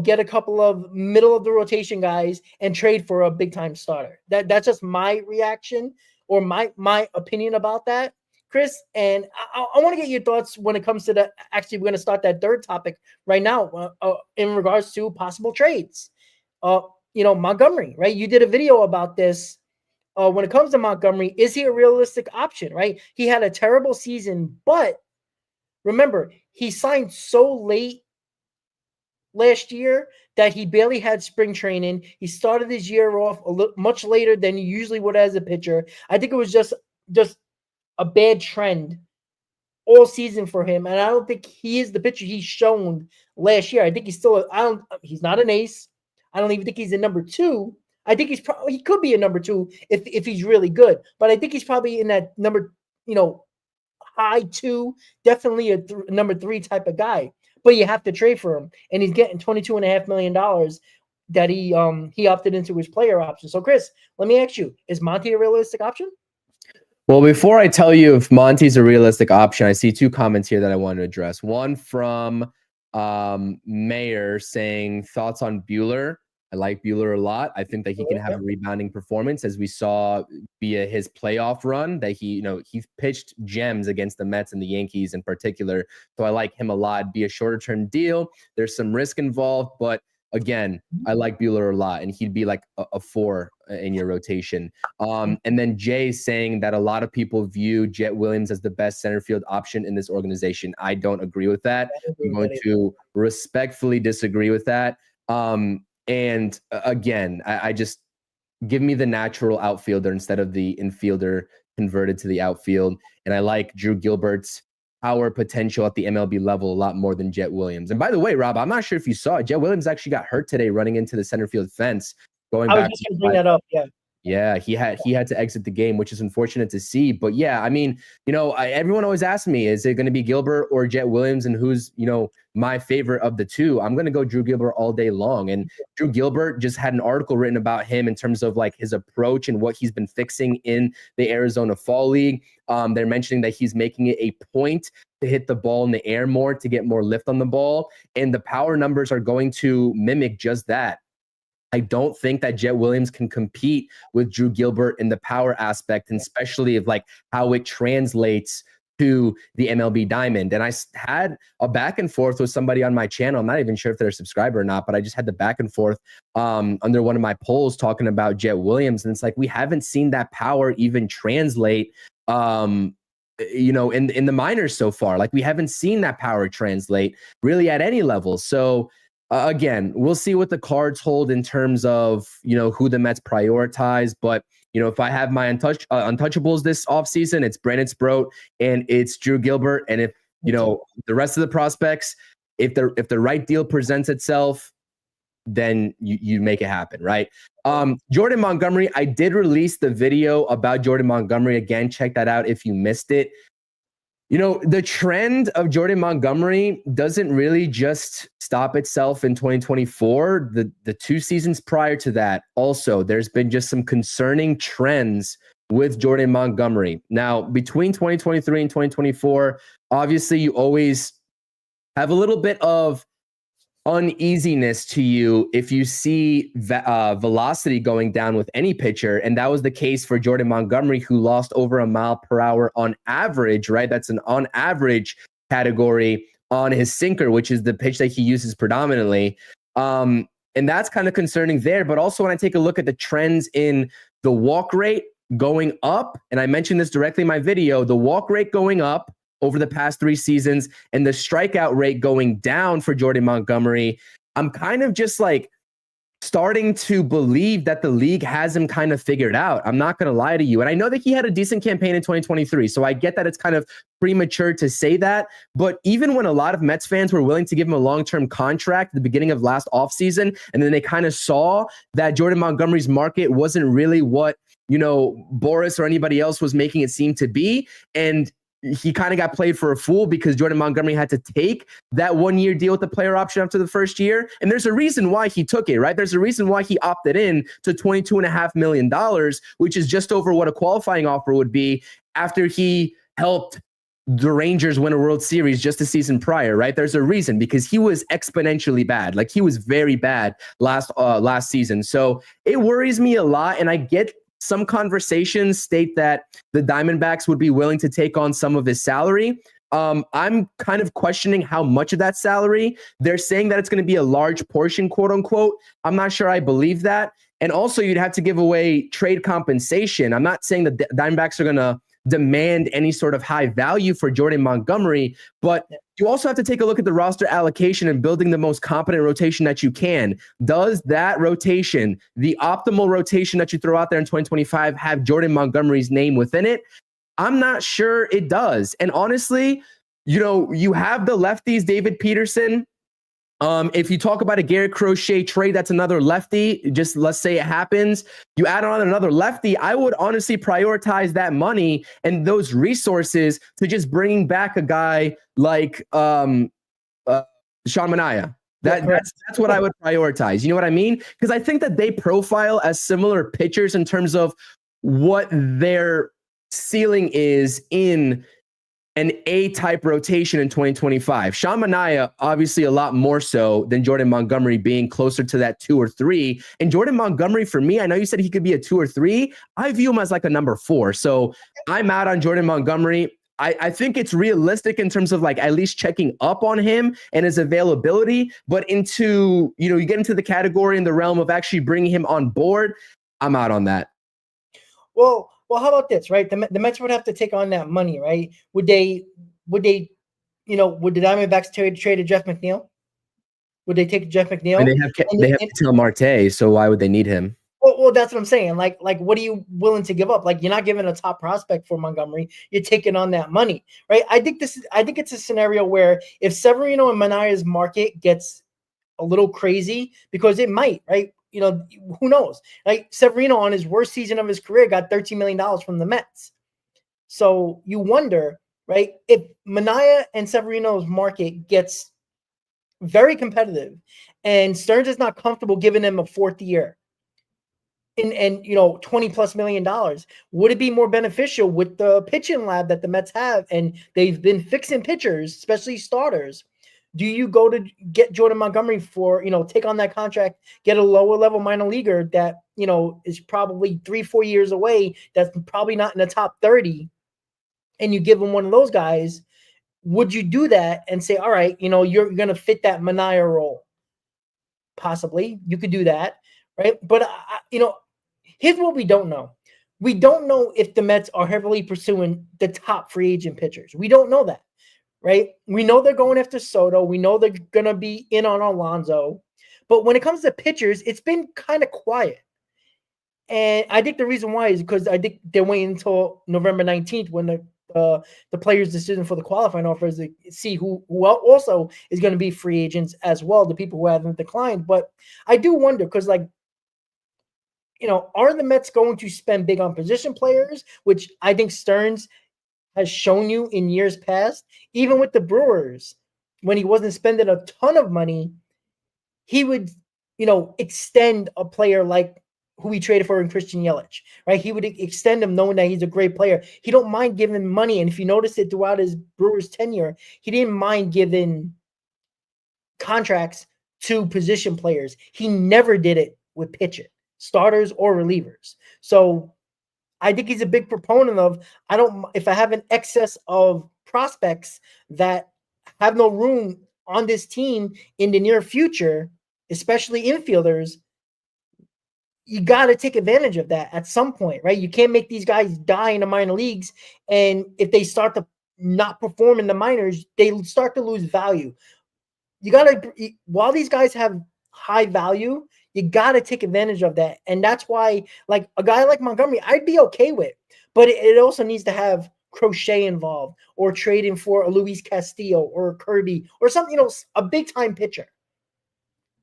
get a couple of middle-of-the-rotation guys and trade for a big-time starter. That's just my reaction or my opinion about that, Chris. And I want to get your thoughts when it comes to that. Actually, we're going to start that third topic right now in regards to possible trades. Montgomery, right? You did a video about this. When it comes to Montgomery, is he a realistic option, right? He had a terrible season, but remember, he signed so late last year that he barely had spring training. He started his year off much later than he usually would as a pitcher. I think it was just a bad trend all season for him, and I don't think he is the pitcher he's shown last year. I think he's still he's not an ace. I don't even think he's a number two. I think he could be a number two if he's really good, but I think he's probably in that number, high two, definitely a number three type of guy. But you have to trade for him, and he's getting $22.5 million that he opted into his player option. So, Chris, let me ask you: is Monty a realistic option? Well, before I tell you if Monty's a realistic option, I see two comments here that I want to address. One from Mayor saying thoughts on Buehler. I like Buehler a lot. I think that he can have a rebounding performance, as we saw via his playoff run, that he pitched gems against the Mets and the Yankees in particular. So I like him a lot. Be a shorter term deal. There's some risk involved, but again, I like Buehler a lot, and he'd be like a 4 in your rotation. And then Jay saying that a lot of people view Jet Williams as the best center field option in this organization. I don't agree with that. I'm going to respectfully disagree with that. And again, I just give me the natural outfielder instead of the infielder converted to the outfield. And I like Drew Gilbert's power potential at the MLB level a lot more than Jet Williams. And by the way, Rob, I'm not sure if you saw it. Jet Williams actually got hurt today running into the center field fence. I was just going to bring that up. Yeah. Yeah, he had to exit the game, which is unfortunate to see. But yeah, I mean, everyone always asks me, is it going to be Gilbert or Jet Williams, and who's, my favorite of the two? I'm going to go Drew Gilbert all day long. And Drew Gilbert just had an article written about him in terms of like his approach and what he's been fixing in the Arizona Fall League. They're mentioning that he's making it a point to hit the ball in the air more, to get more lift on the ball. And the power numbers are going to mimic just that. I don't think that Jet Williams can compete with Drew Gilbert in the power aspect, and especially of like how it translates to the MLB Diamond. And I had a back and forth with somebody on my channel. I'm not even sure if they're a subscriber or not, but I just had the back and forth under one of my polls talking about Jet Williams. And it's like, we haven't seen that power even translate, in the minors so far. Like, we haven't seen that power translate really at any level. So again, we'll see what the cards hold in terms of, who the Mets prioritize. But, if I have my untouchables this offseason, it's Brandon Sproat and it's Drew Gilbert. And if, the rest of the prospects, if the right deal presents itself, then you make it happen, right? Jordan Montgomery, I did release the video about Jordan Montgomery. Again, check that out if you missed it. The trend of Jordan Montgomery doesn't really just stop itself in 2024. The 2 seasons prior to that, also, there's been just some concerning trends with Jordan Montgomery. Now, between 2023 and 2024, obviously, you always have a little bit of uneasiness to you if you see velocity going down with any pitcher. And that was the case for Jordan Montgomery, who lost over a mile per hour on average, right? That's an on average category on his sinker, which is the pitch that he uses predominantly. And that's kind of concerning there. But also when I take a look at the trends in the walk rate going up, and I mentioned this directly in my video, the walk rate going up over the past 3 seasons and the strikeout rate going down for Jordan Montgomery, I'm kind of just like starting to believe that the league has him kind of figured out. I'm not going to lie to you. And I know that he had a decent campaign in 2023, so I get that it's kind of premature to say that. But even when a lot of Mets fans were willing to give him a long-term contract at the beginning of last offseason, and then they kind of saw that Jordan Montgomery's market wasn't really what, you know, Boris or anybody else was making it seem to be, and he kind of got played for a fool because Jordan Montgomery had to take that 1-year deal with the player option after the first year. And there's a reason why he took it, right? There's a reason why he opted in to $22.5 million, which is just over what a qualifying offer would be after he helped the Rangers win a World Series just a season prior, right? There's a reason, because he was exponentially bad. Like, he was very bad last season. So it worries me a lot. And I get some conversations state that the Diamondbacks would be willing to take on some of his salary. I'm kind of questioning how much of that salary. They're saying that it's going to be a large portion, quote unquote. I'm not sure I believe that. And also, you'd have to give away trade compensation. I'm not saying that the Diamondbacks are going to demand any sort of high value for Jordan Montgomery, but you also have to take a look at the roster allocation and building the most competent rotation that you can. Does that rotation, the optimal rotation that you throw out there in 2025, have Jordan Montgomery's name within it? I'm not sure it does. And honestly, you know, you have the lefties, David Peterson. If you talk about a Garrett Crochet trade, that's another lefty. Just let's say it happens. You add on another lefty. I would honestly prioritize that money and those resources to just bringing back a guy like Sean Manaea. That's what I would prioritize. You know what I mean? Because I think that they profile as similar pitchers in terms of what their ceiling is in an A-type rotation in 2025. Sean Manaea, obviously a lot more so than Jordan Montgomery, being closer to that 2 or 3. And Jordan Montgomery, for me, I know you said he could be a 2 or 3. I view him as like a number 4. So I'm out on Jordan Montgomery. I think it's realistic in terms of like at least checking up on him and his availability, but into, you know, you get into the category in the realm of actually bringing him on board, I'm out on that. Well, how about this, right? The Mets would have to take on that money, right? Would they, would the Diamondbacks trade Jeff McNeil? Would they take Jeff McNeil? And they have Ketel Marte, so why would they need him? Well, that's what I'm saying. Like, what are you willing to give up? Like, you're not giving a top prospect for Montgomery. You're taking on that money, right? I think it's a scenario where if Severino and Manaea's market gets a little crazy, because it might, right? You know, who knows? Like, Severino on his worst season of his career got $13 million from the Mets. So you wonder, right, if Manaea and Severino's market gets very competitive and Stearns is not comfortable giving them a 4th year and you know, $20+ million, would it be more beneficial with the pitching lab that the Mets have, and they've been fixing pitchers, especially starters? Do you go to get Jordan Montgomery for, you know, take on that contract, get a lower level minor leaguer that, you know, is probably 3-4 years away, that's probably not in the top 30, and you give him one of those guys? Would you do that and say, all right, you know, you're going to fit that Manaea role? Possibly. You could do that, right? But, you know, here's what we don't know. We don't know if the Mets are heavily pursuing the top free agent pitchers. We don't know that. Right? We know they're going after Soto. We know they're going to be in on Alonso. But when it comes to pitchers, it's been kind of quiet. And I think the reason why is because I think they're waiting until November 19th when the players' decision for the qualifying offer is to see who also is going to be free agents as well, the people who haven't declined. But I do wonder because, like, you know, are the Mets going to spend big on position players, which I think Stearns has shown you in years past, even with the Brewers, when he wasn't spending a ton of money, he would, you know, extend a player like who he traded for in Christian Yelich, right? He would extend him knowing that he's a great player. He don't mind giving money. And if you notice it throughout his Brewers tenure, he didn't mind giving contracts to position players. He never did it with pitching, starters or relievers. So I think he's a big proponent of, if I have an excess of prospects that have no room on this team in the near future, especially infielders, you got to take advantage of that at some point, right? You can't make these guys die in the minor leagues. And if they start to not perform in the minors, they start to lose value. You got to, while these guys have high value, you got to take advantage of that. And that's why, like, a guy like Montgomery, I'd be okay with, but it also needs to have Crochet involved, or trading for a Luis Castillo or a Kirby or something, a big time pitcher.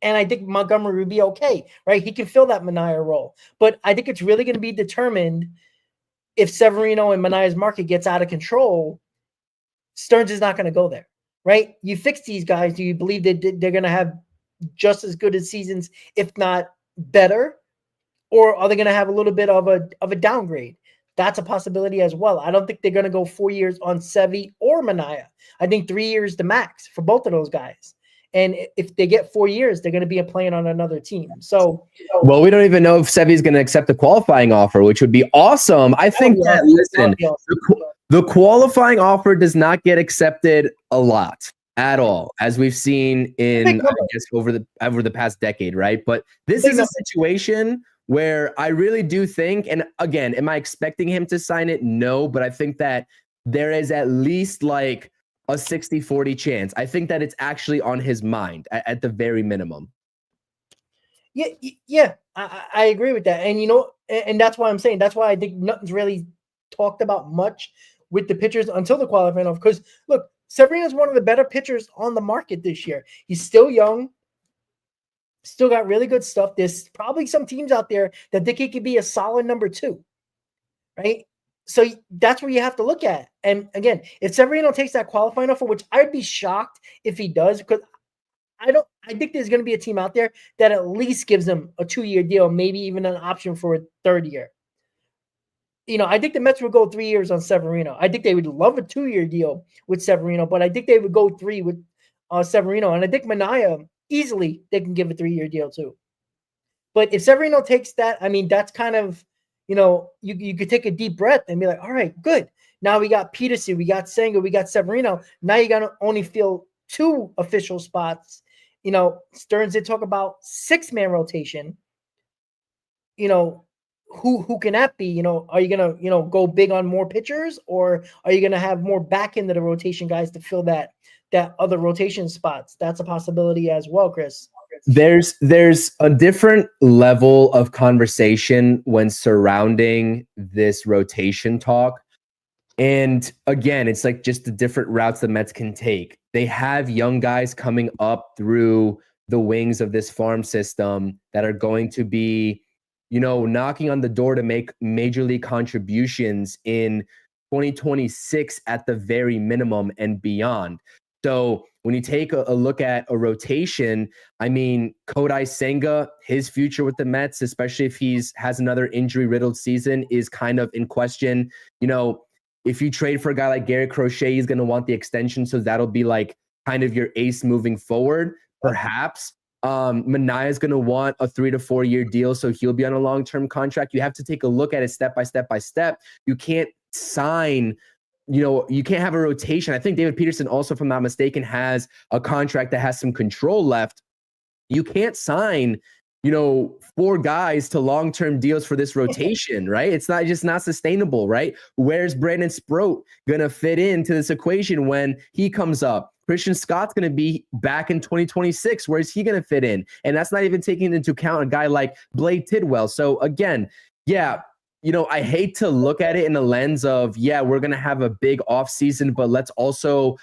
And I think Montgomery would be okay, right? He can fill that Manaea role. But I think it's really going to be determined if Severino and Manaea's market gets out of control. Stearns is not going to go there, right? You fix these guys. Do you believe that they're going to have just as good as seasons, if not better? Or are they going to have a little bit of a downgrade? That's a possibility as well. I don't think they're going to go 4 years on Sevy or Manaea. I think 3 years the max for both of those guys. And if they get 4 years, they're going to be playing on another team. So, well, we don't even know if Sevy's going to accept the qualifying offer, which would be awesome. I think that, listen, the qualifying offer does not get accepted a lot at all, as we've seen in, I guess, over the past decade, right? But this is a situation where I really do think, and again, am I expecting him to sign it? No, but I think that there is at least like a 60-40 chance. I think that it's actually on his mind at the very minimum. Yeah, I agree with that. And, and that's why I'm saying, that's why I think nothing's really talked about much with the pitchers until the qualifying off. Because, look, Severino is one of the better pitchers on the market this year. He's still young, still got really good stuff. There's probably some teams out there that think he could be a solid number 2, right? So that's where you have to look at. And again, if Severino takes that qualifying offer, which I'd be shocked if he does, because I think there's going to be a team out there that at least gives him a 2-year deal, maybe even an option for a 3rd year. I think the Mets would go 3 years on Severino. I think they would love a 2-year deal with Severino, but I think they would go 3 with Severino. And I think Manaea, easily, they can give a 3-year deal too. But if Severino takes that, I mean, that's kind of, you could take a deep breath and be like, all right, good. Now we got Peterson, we got Senga, we got Severino. Now you got to only fill 2 official spots. Stearns did talk about 6-man rotation. Who can that be? Are you going to, go big on more pitchers, or are you going to have more back into the rotation guys to fill that other rotation spots? That's a possibility as well, Chris. There's a different level of conversation when surrounding this rotation talk. And again, it's like just the different routes the Mets can take. They have young guys coming up through the wings of this farm system that are going to be, knocking on the door to make major league contributions in 2026 at the very minimum and beyond. So when you take a look at a rotation, I mean, Kodai Senga, his future with the Mets, especially if has another injury-riddled season, is kind of in question. If you trade for a guy like Garrett Crochet, he's going to want the extension, so that'll be like kind of your ace moving forward, perhaps. Manaea is going to want a 3 to 4 year deal, so he'll be on a long-term contract. You have to take a look at it step by step. You can't sign, you can't have a rotation. I think David Peterson also, if I'm not mistaken, has a contract that has some control left. You can't sign, 4 guys to long-term deals for this rotation, right? It's not sustainable, right? Where's Brandon Sproat going to fit into this equation when he comes up? Christian Scott's going to be back in 2026. Where's he going to fit in? And that's not even taking into account a guy like Blade Tidwell. So again, yeah, I hate to look at it in the lens of, we're going to have a big offseason, but let's also,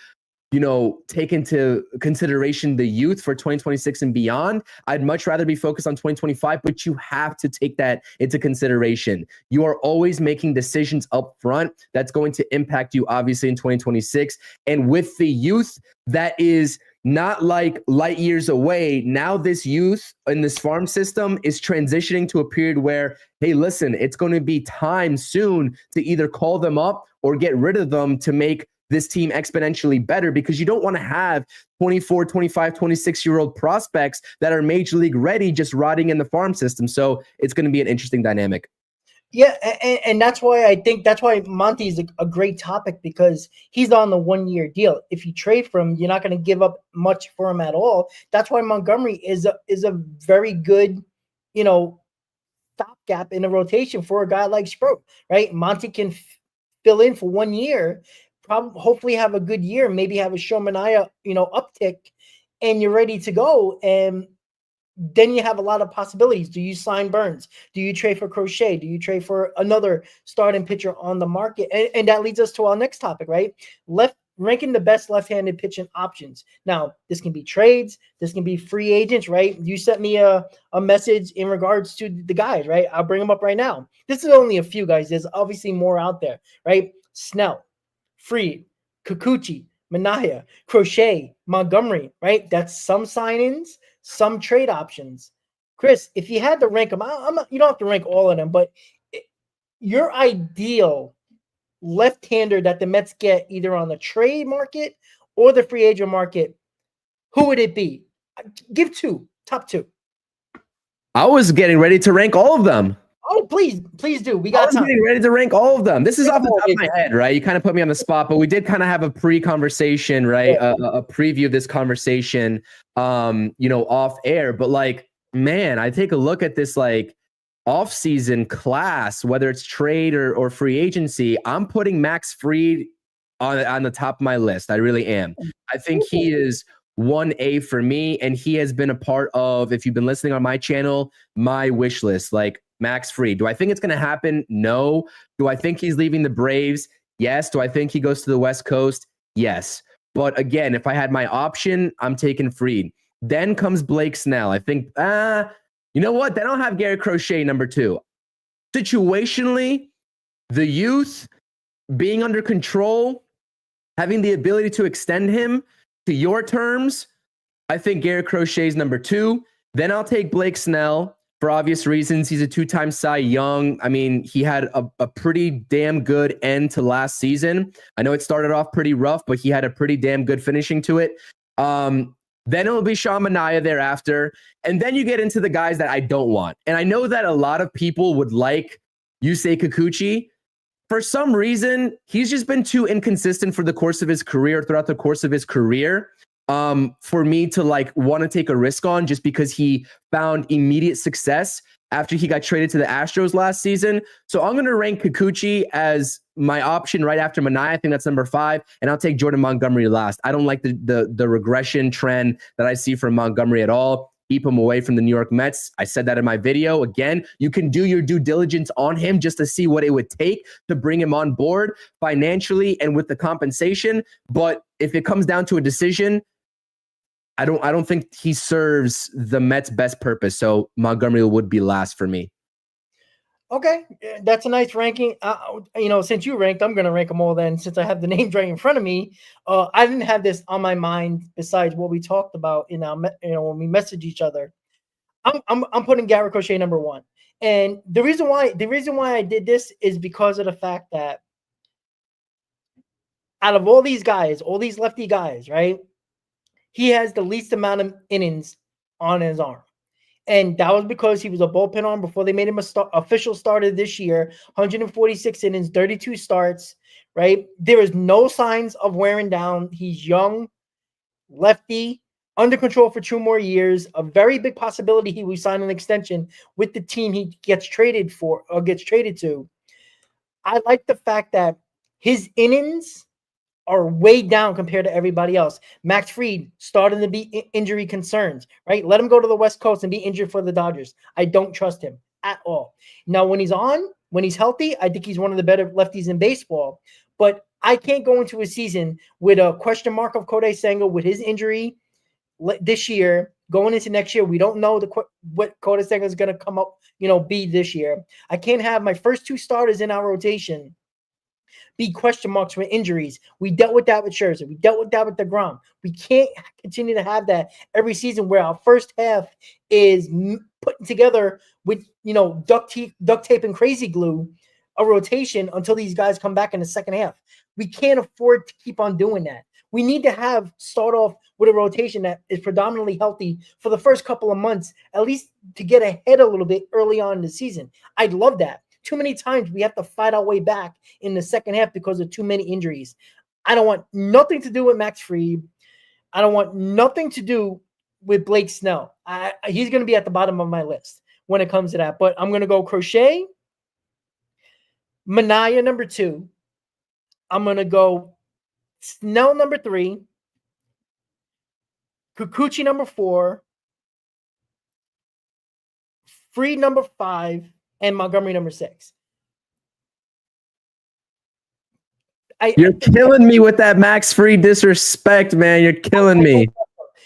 take into consideration the youth for 2026 and beyond. I'd much rather be focused on 2025, but you have to take that into consideration. You are always making decisions up front that's going to impact you, obviously, in 2026. And with the youth, that is not like light years away. Now this youth in this farm system is transitioning to a period where, hey, listen, it's going to be time soon to either call them up or get rid of them to make this team exponentially better, because you don't want to have 24, 25, 26-year-old prospects that are major league ready just rotting in the farm system. So it's going to be an interesting dynamic. Yeah, and that's why I think that's why Monty is a great topic, because he's on the 1-year deal. If you trade for him, you're not going to give up much for him at all. That's why Montgomery is a very good, stopgap in a rotation for a guy like Sproat, right? Monty can fill in for 1 year, hopefully have a good year, maybe have a Shomania, uptick, and you're ready to go. And then you have a lot of possibilities. Do you sign Burnes? Do you trade for Crochet? Do you trade for another starting pitcher on the market? And that leads us to our next topic, right? Ranking the best left-handed pitching options. Now, this can be trades. This can be free agents, right? You sent me a message in regards to the guys, right? I'll bring them up right now. This is only a few guys. There's obviously more out there, right? Snell, Fried, Kikuchi, Minaya, Crochet, Montgomery, right? That's some sign-ins, some trade options. Chris, if you had to rank them, you don't have to rank all of them, but your ideal left-hander that the Mets get either on the trade market or the free agent market, who would it be? Give top two. I was getting ready to rank all of them. Oh, please do. We got time. Getting ready to rank all of them. This is off the top of my head, right? You kind of put me on the spot, but we did kind of have a pre-conversation, right? Yeah. A preview of this conversation, off air. But like, man, I take a look at this like off-season class, whether it's trade or free agency. I'm putting Max Fried on the top of my list. I really am. I think he is 1A for me, and he has been a part of, if you've been listening on my channel, my wish list. Like, Max Fried. Do I think it's going to happen? No. Do I think he's leaving the Braves? Yes. Do I think he goes to the West Coast? Yes. But again, if I had my option, I'm taking Fried. Then comes Blake Snell. I think, you know what? Then I'll have Garrett Crochet number 2. Situationally, the youth, being under control, having the ability to extend him to your terms, I think Garrett Crochet is number 2. Then I'll take Blake Snell. For obvious reasons, he's a 2-time Cy Young. I mean, he had a pretty damn good end to last season. I know it started off pretty rough, but he had a pretty damn good finishing to it. Then it'll be Sean Manaea thereafter. And then you get into the guys that I don't want. And I know that a lot of people would like Yusei Kikuchi. For some reason, he's just been too inconsistent throughout the course of his career. For me to like want to take a risk on, just because he found immediate success after he got traded to the Astros last season. So I'm going to rank Kikuchi as my option right after Manaea. I think that's number 5, and I'll take Jordan Montgomery last. I don't like the regression trend that I see from Montgomery at all. Keep him away from the New York Mets. I said that in my video. Again, you can do your due diligence on him just to see what it would take to bring him on board financially and with the compensation. But if it comes down to a decision, I don't think he serves the Mets' best purpose. So Montgomery would be last for me. Okay, that's a nice ranking. Since you ranked, I'm going to rank them all then, since I have the names right in front of me. I didn't have this on my mind besides what we talked about in our, when we messaged each other. I'm putting Garrett Crochet number 1. And the reason why I did this is because of the fact that out of all these guys, all these lefty guys, right, he has the least amount of innings on his arm. And that was because he was a bullpen arm before they made him official starter this year. 146 innings, 32 starts, right? There is no signs of wearing down. He's young, lefty, under control for 2 more years. A very big possibility he will sign an extension with the team he gets traded for or gets traded to. I like the fact that his innings are way down compared to everybody else. Max Fried starting to be injury concerns, right? Let him go to the West Coast and be injured for the Dodgers. I don't trust him at all. Now, when he's healthy, I think he's one of the better lefties in baseball. But I can't go into a season with a question mark of Kodai Senga with his injury this year. Going into next year, we don't know what Kodai Senga is going to come up, be this year. I can't have my first 2 starters in our rotation be question marks for injuries. We dealt with that with Scherzer. We dealt with that with DeGrom. We can't continue to have that every season where our first half is putting together with, duct tape and crazy glue a rotation until these guys come back in the second half. We can't afford to keep on doing that. We need to start off with a rotation that is predominantly healthy for the first couple of months, at least to get ahead a little bit early on in the season. I'd love that. Too many times we have to fight our way back in the second half because of too many injuries. I don't want nothing to do with Max Fried. I don't want nothing to do with Blake Snell. He's going to be at the bottom of my list when it comes to that. But I'm going to go Crochet, Manaea number 2. I'm going to go Snell number 3, Kikuchi number 4, Fried number 5, and Montgomery number 6. You're killing me with that Max Fried disrespect, man. You're killing me.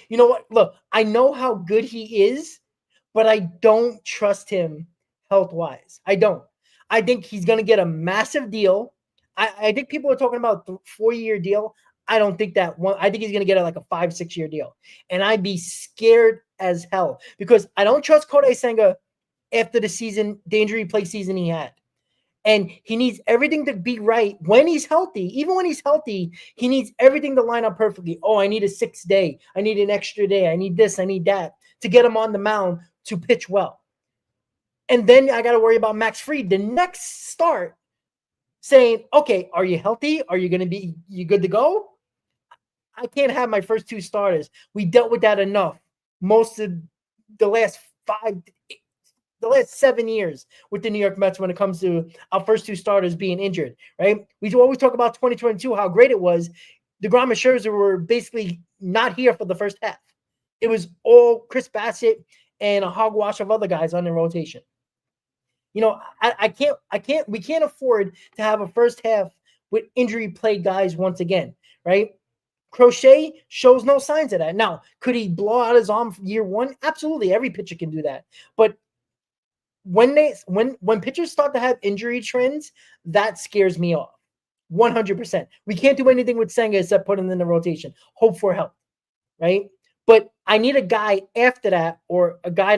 You know what? Look, I know how good he is, but I don't trust him health-wise. I don't. I think he's going to get a massive deal. I think people are talking about the 4-year deal. I don't think that one. I think he's going to get like a 5-6 year deal. And I'd be scared as hell because I don't trust Kodai Senga after the injury play season he had. And he needs everything to be right when he's healthy. Even when he's healthy, he needs everything to line up perfectly. Oh, I need a 6th day. I need an extra day. I need this. I need that to get him on the mound to pitch well. And then I got to worry about Max Fried. The next start saying, okay, are you healthy? Are you going to be you good to go? I can't have my first 2 starters. We dealt with that enough most of the last 7 years with the New York Mets when it comes to our first 2 starters being injured, right? We always talk about 2022, how great it was. DeGrom and Scherzer were basically not here for the first half. It was all Chris Bassett and a hogwash of other guys on the rotation. You know, we can't afford to have a first half with injury-plagued guys once again, right? Crochet shows no signs of that. Now, could he blow out his arm year 1? Absolutely. Every pitcher can do that. But when pitchers start to have injury trends, that scares me off 100%. We can't do anything with Senga except put him in the rotation, hope for help, right? But I need a guy after that, or a guy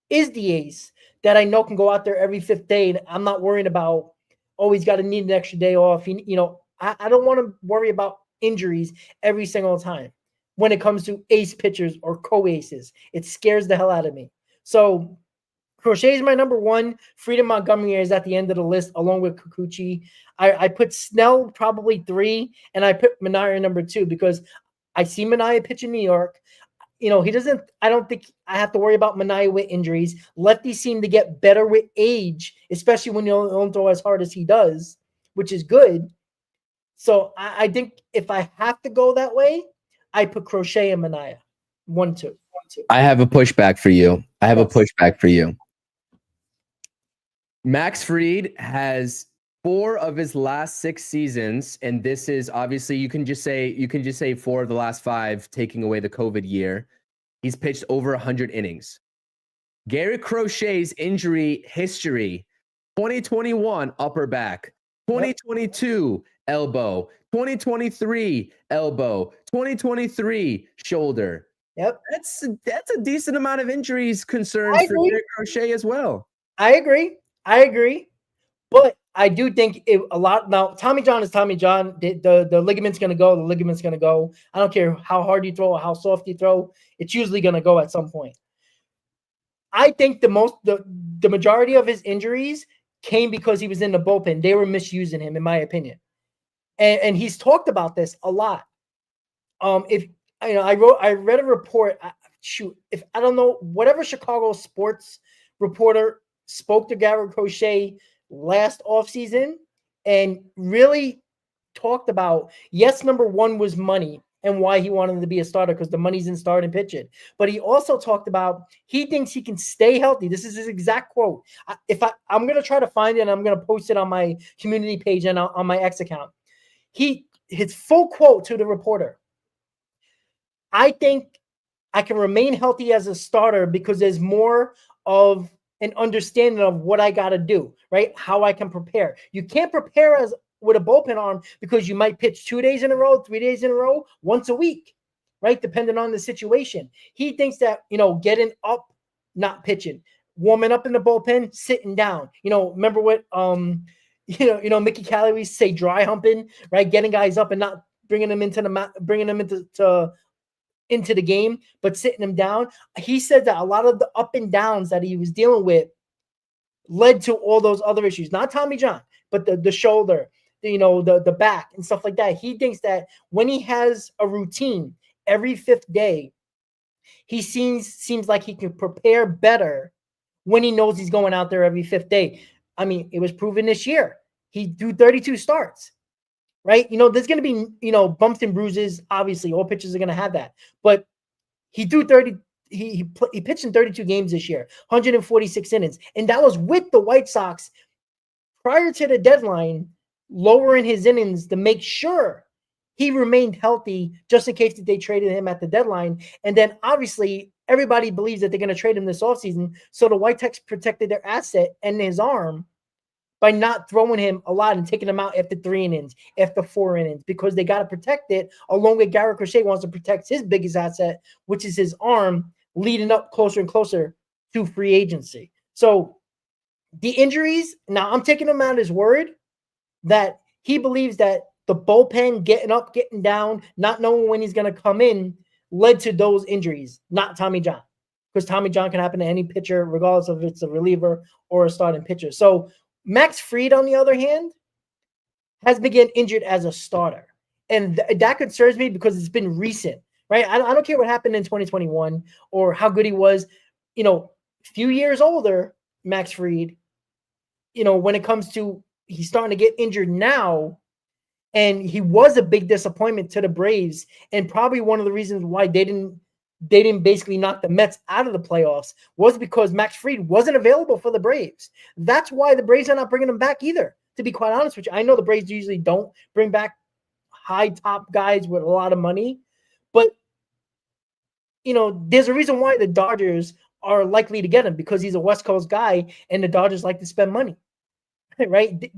is the ace that I know can go out there every 5th day. And I'm not worrying about, oh, he's got to need an extra day off. I don't want to worry about injuries every single time when it comes to ace pitchers or co-aces. It scares the hell out of me. So Crochet is my number 1. Freedom Montgomery is at the end of the list, along with Kikuchi. I put Snell probably 3, and I put Manaea number 2 because I see Manaea pitch in New York. I don't think I have to worry about Manaea with injuries. Lefties seem to get better with age, especially when you don't throw as hard as he does, which is good. So I think if I have to go that way, I put Crochet and Manaea 1-2. I have a pushback for you. Max Fried has 4 of his last 6 seasons, and this is obviously you can just say 4 of the last 5, taking away the COVID year. He's pitched over 100 innings. Gary Crochet's injury history: 2021 upper back, 2022 elbow, 2023 elbow, 2023 shoulder. Yep, that's a decent amount of injuries concerns for Gary Crochet as well. I agree. But I do think a lot. Now, Tommy John is Tommy John. The ligament's going to go. The ligament's going to go. I don't care how hard you throw or how soft you throw. It's usually going to go at some point. I think the majority of his injuries came because he was in the bullpen. They were misusing him, in my opinion. And he's talked about this a lot. I read a report. If I don't know, whatever Chicago sports reporter spoke to Gary Crochet last offseason and really talked about, yes, number 1 was money and why he wanted to be a starter, because the money's in starting pitching. But he also talked about he thinks he can stay healthy. This is his exact quote. I'm going to try to find it, and I'm going to post it on my community page and on my X account. His full quote to the reporter: I think I can remain healthy as a starter because there's more of an understanding of what I got to do, right? How I can prepare. You can't prepare with a bullpen arm because you might pitch 2 days in a row, 3 days in a row, once a week, right? Depending on the situation. He thinks that, getting up, not pitching, warming up in the bullpen, sitting down. Remember what Mickey Callaway say dry humping, right? Getting guys up and not bringing them into the game, but sitting them down. He said that a lot of the up and downs that he was dealing with led to all those other issues, not Tommy John, but the shoulder, the back and stuff like that. He thinks that when he has a routine every fifth day, he seems like he can prepare better when he knows he's going out there every fifth day. I mean, it was proven this year. He threw 32 starts, right? There's going to be, bumps and bruises. Obviously, all pitchers are going to have that. But he threw 30. He pitched in 32 games this year, 146 innings. And that was with the White Sox prior to the deadline, lowering his innings to make sure he remained healthy just in case that they traded him at the deadline. And then obviously everybody believes that they're going to trade him this offseason. So the White Sox protected their asset and his arm by not throwing him a lot and taking him out after 3 innings, after 4 innings, because they got to protect it, along with Garrett Crochet wants to protect his biggest asset, which is his arm, leading up closer and closer to free agency. So the injuries, now I'm taking him at his word that he believes that the bullpen getting up, getting down, not knowing when he's going to come in led to those injuries, not Tommy John, because Tommy John can happen to any pitcher, regardless of if it's a reliever or a starting pitcher. So Max Fried, on the other hand, has been getting injured as a starter. And that concerns me because it's been recent, right? I don't care what happened in 2021 or how good he was. A few years older, Max Fried, when it comes to he's starting to get injured now, and he was a big disappointment to the Braves, and probably one of the reasons why they didn't basically knock the Mets out of the playoffs was because Max Fried wasn't available for the Braves. That's why the Braves are not bringing him back either, to be quite honest with you. I know the Braves usually don't bring back high top guys with a lot of money, but there's a reason why the Dodgers are likely to get him, because he's a West Coast guy and the Dodgers like to spend money, right?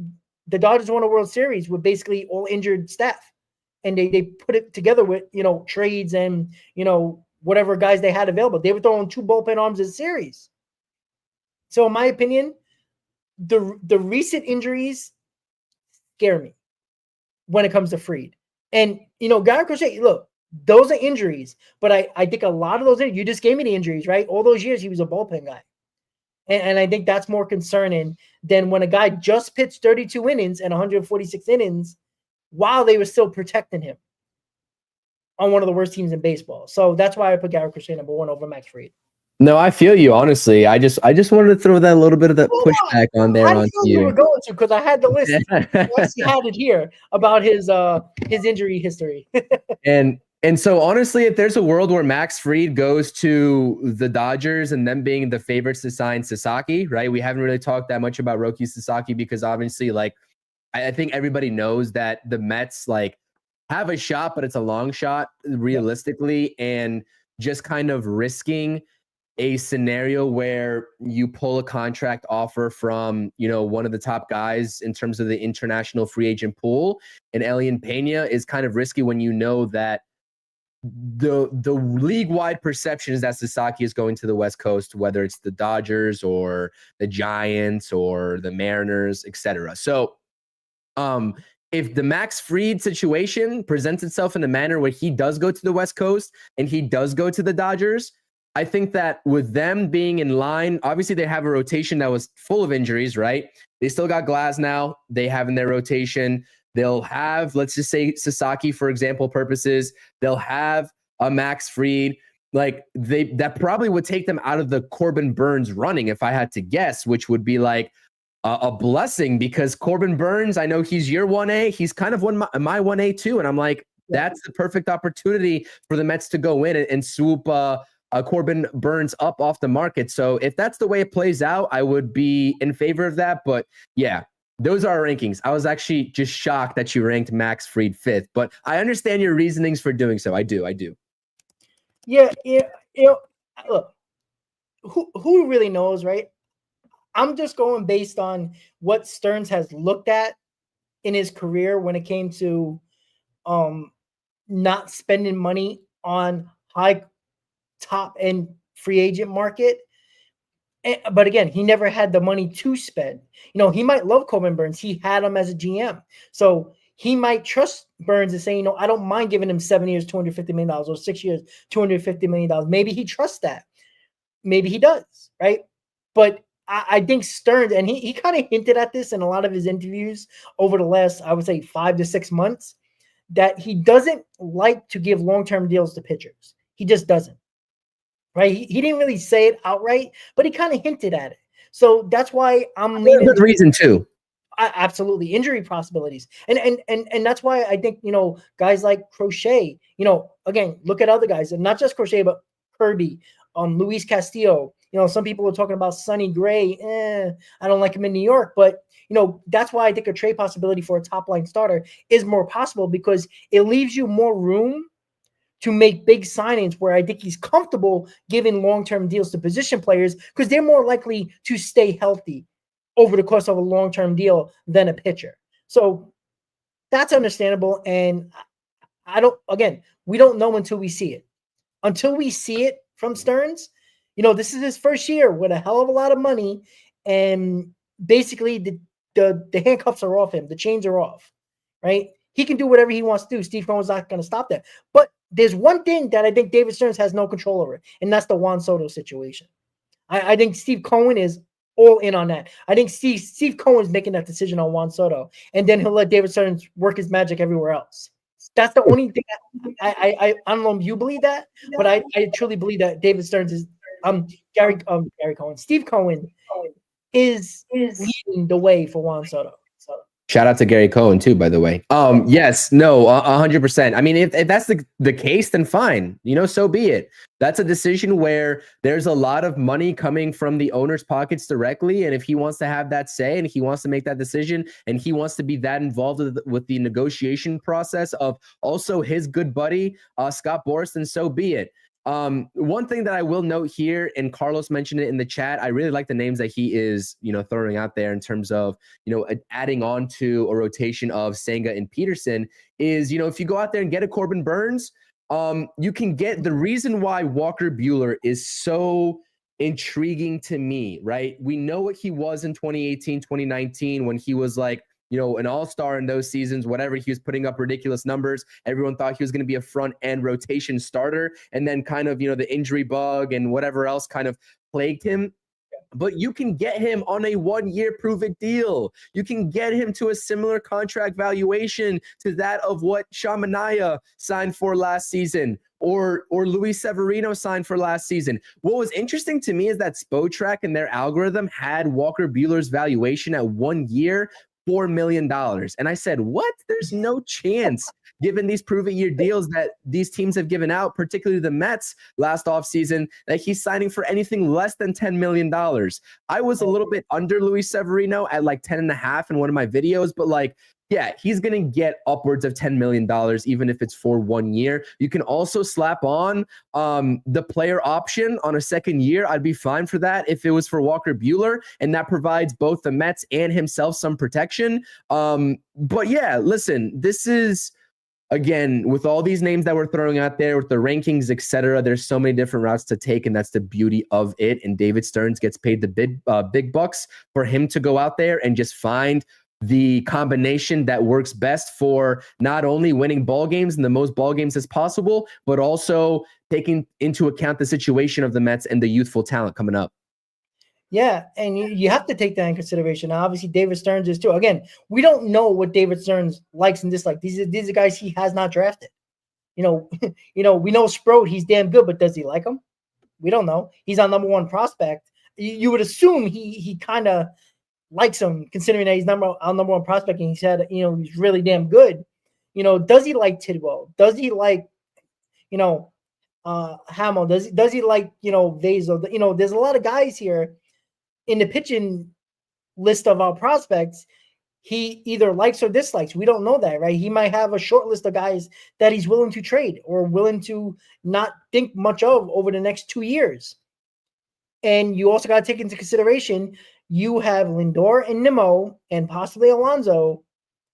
The Dodgers won a World Series with basically all injured staff, and they put it together with, trades and, whatever guys they had available. They were throwing 2 bullpen arms in series. So in my opinion, the recent injuries scare me when it comes to Fried. And, Garrett Crochet, look, those are injuries, but I think a lot of those, you just gave me the injuries, right? All those years he was a bullpen guy. And I think that's more concerning than when a guy just pitched 32 innings and 146 innings while they were still protecting him on one of the worst teams in baseball. So that's why I put Garrett Crochet number 1 over Max Fried. No, I feel you, honestly. I just wanted to throw that little bit of the pushback on there on you. You were going to, because I had the list. I actually had it here about his injury history. And so honestly, if there's a world where Max Fried goes to the Dodgers and them being the favorites to sign Sasaki, right? We haven't really talked that much about Roki Sasaki because obviously, like, I think everybody knows that the Mets have a shot, but it's a long shot realistically, and just kind of risking a scenario where you pull a contract offer from, one of the top guys in terms of the international free agent pool, and Elian Pena is kind of risky when you know that the league-wide perception is that Sasaki is going to the West Coast, whether it's the Dodgers or the Giants or the Mariners, etc. So if the Max Fried situation presents itself in a manner where he does go to the West Coast and he does go to the Dodgers, I think that with them being in line, obviously they have a rotation that was full of injuries, right? They still got Glasnow they have in their rotation. They'll have, let's just say Sasaki, for example purposes, they'll have a Max Fried. Like that probably would take them out of the Corbin Burnes running, if I had to guess, which would be like a blessing, because Corbin Burnes, I know he's your 1A. He's kind of my 1A too. And I'm like, that's the perfect opportunity for the Mets to go in and swoop Corbin Burnes up off the market. So if that's the way it plays out, I would be in favor of that. But yeah, those are our rankings. I was actually just shocked that you ranked Max Fried 5th, but I understand your reasonings for doing so. I do. Yeah. Look, who really knows, right? I'm just going based on what Stearns has looked at in his career when it came to not spending money on high top end free agent market. But again, he never had the money to spend. He might love Corbin Burnes. He had him as a GM. So he might trust Burnes and say, I don't mind giving him 7 years, $250 million, or 6 years, $250 million. Maybe he trusts that. Maybe he does, right? But I think Stearns, and he kind of hinted at this in a lot of his interviews over the last, I would say, 5 to 6 months, that he doesn't like to give long-term deals to pitchers. He just doesn't. Right? He didn't really say it outright, but he kind of hinted at it. So that's why I'm leaning. Good reason too. Absolutely, injury possibilities, and that's why I think guys like Crochet. Again, look at other guys, and not just Crochet, but Kirby, Luis Castillo. Some people are talking about Sonny Gray. I don't like him in New York, but that's why I think a trade possibility for a top line starter is more possible, because it leaves you more room to make big signings where I think he's comfortable giving long-term deals to position players, because they're more likely to stay healthy over the course of a long-term deal than a pitcher. So that's understandable. And we don't know until we see it. Until we see it from Stearns, this is his first year with a hell of a lot of money. And basically the handcuffs are off him. The chains are off, right? He can do whatever he wants to do. Steve Cohen's not going to stop that. But there's one thing that I think David Stearns has no control over, and that's the Juan Soto situation. I think Steve Cohen is all in on that. I think Steve Cohen's making that decision on Juan Soto, and then he'll let David Stearns work his magic everywhere else. That's the only thing. I don't know if you believe that, but I truly believe that David Stearns is Gary Cohen, Steve Cohen is leading the way for Juan Soto. Shout out to Gary Cohen too, by the way. Yes, no, 100%. I mean, if that's the case, then fine. So be it. That's a decision where there's a lot of money coming from the owner's pockets directly. And if he wants to have that say and he wants to make that decision and he wants to be that involved with the negotiation process of also his good buddy, Scott Boras, then so be it. One thing that I will note here, and Carlos mentioned it in the chat, I really like the names that he is, throwing out there in terms of, adding on to a rotation of Senga and Peterson is, if you go out there and get a Corbin Burnes, you can get the reason why Walker Buehler is so intriguing to me, right? We know what he was in 2018, 2019, when he was like, an all-star in those seasons, whatever. He was putting up ridiculous numbers. Everyone thought he was going to be a front end rotation starter. And then kind of, the injury bug and whatever else kind of plagued him. But you can get him on a 1-year prove-it deal. You can get him to a similar contract valuation to that of what Shamanaya signed for last season, or Luis Severino signed for last season. What was interesting to me is that Spotrac and their algorithm had Walker Buehler's valuation at 1 year, $4 million. And I said, what? There's no chance, given these prove-it-year deals that these teams have given out, particularly the Mets last offseason, that he's signing for anything less than $10 million. I was a little bit under Luis Severino at like 10.5 in one of my videos, but yeah, he's going to get upwards of $10 million, even if it's for 1 year. You can also slap on the player option on a second year. I'd be fine for that if it was for Walker Buehler, and that provides both the Mets and himself some protection. But yeah, listen, this is, again, with all these names that we're throwing out there, with the rankings, etc., there's so many different routes to take, and that's the beauty of it. And David Stearns gets paid the big bucks for him to go out there and just find the combination that works best for not only winning ball games and the most ball games as possible, but also taking into account the situation of the Mets and the youthful talent coming up. Yeah, and you have to take that in consideration. Now, obviously, David Stearns is too. Again, we don't know what David Stearns likes and dislikes. These are guys he has not drafted. We know Sproat, he's damn good, but does he like him? We don't know. He's our number one prospect. You would assume he kind of likes him, considering that he's our number one prospect, and he said, he's really damn good. Does he like Tidwell? Does he like, Hamill? Does he like, Vaso? There's a lot of guys here in the pitching list of our prospects he either likes or dislikes. We don't know that, right? He might have a short list of guys that he's willing to trade or willing to not think much of over the next 2 years. And you also got to take into consideration, you have Lindor and Nimmo and possibly Alonso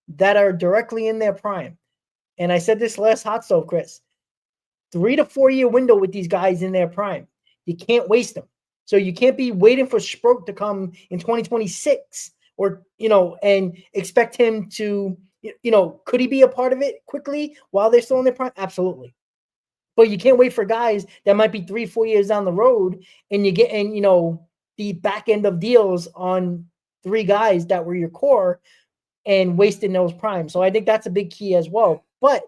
that are directly in their prime. And I said this last hot stove, Chris, 3 to 4 year window with these guys in their prime. You can't waste them. So you can't be waiting for Sproat to come in 2026 or, and expect him to, could he be a part of it quickly while they're still in their prime? Absolutely. But you can't wait for guys that might be 3-4 years down the road and you get, the back end of deals on 3 guys that were your core and wasting those primes. So I think that's a big key as well. But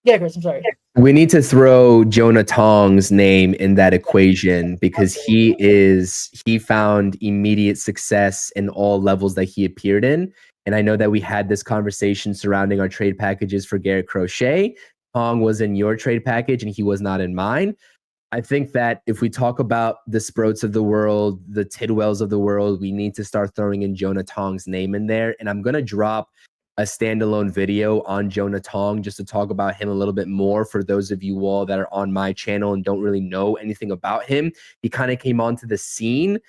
yeah, Chris, I'm sorry. We need to throw Jonah Tong's name in that equation because he found immediate success in all levels that he appeared in. And I know that we had this conversation surrounding our trade packages for Garrett Crochet. Tong was in your trade package and he was not in mine. I think that if we talk about the Sproats of the world, the Tidwells of the world, we need to start throwing in Jonah Tong's name in there. And I'm going to drop a standalone video on Jonah Tong just to talk about him a little bit more for those of you all that are on my channel and don't really know anything about him. He kind of came onto the scene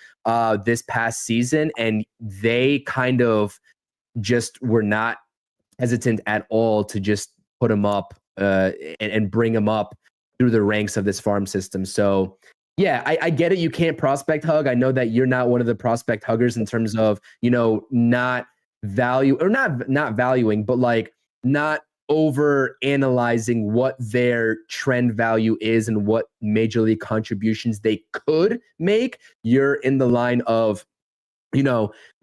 this past season, and they kind of just were not hesitant at all to just put him up and bring him up through the ranks of this farm system. So yeah, I get it. You can't prospect hug. I know that you're not one of the prospect huggers in terms of, not value or not valuing, but like not over analyzing what their trend value is and what major league contributions they could make. You're in the line of,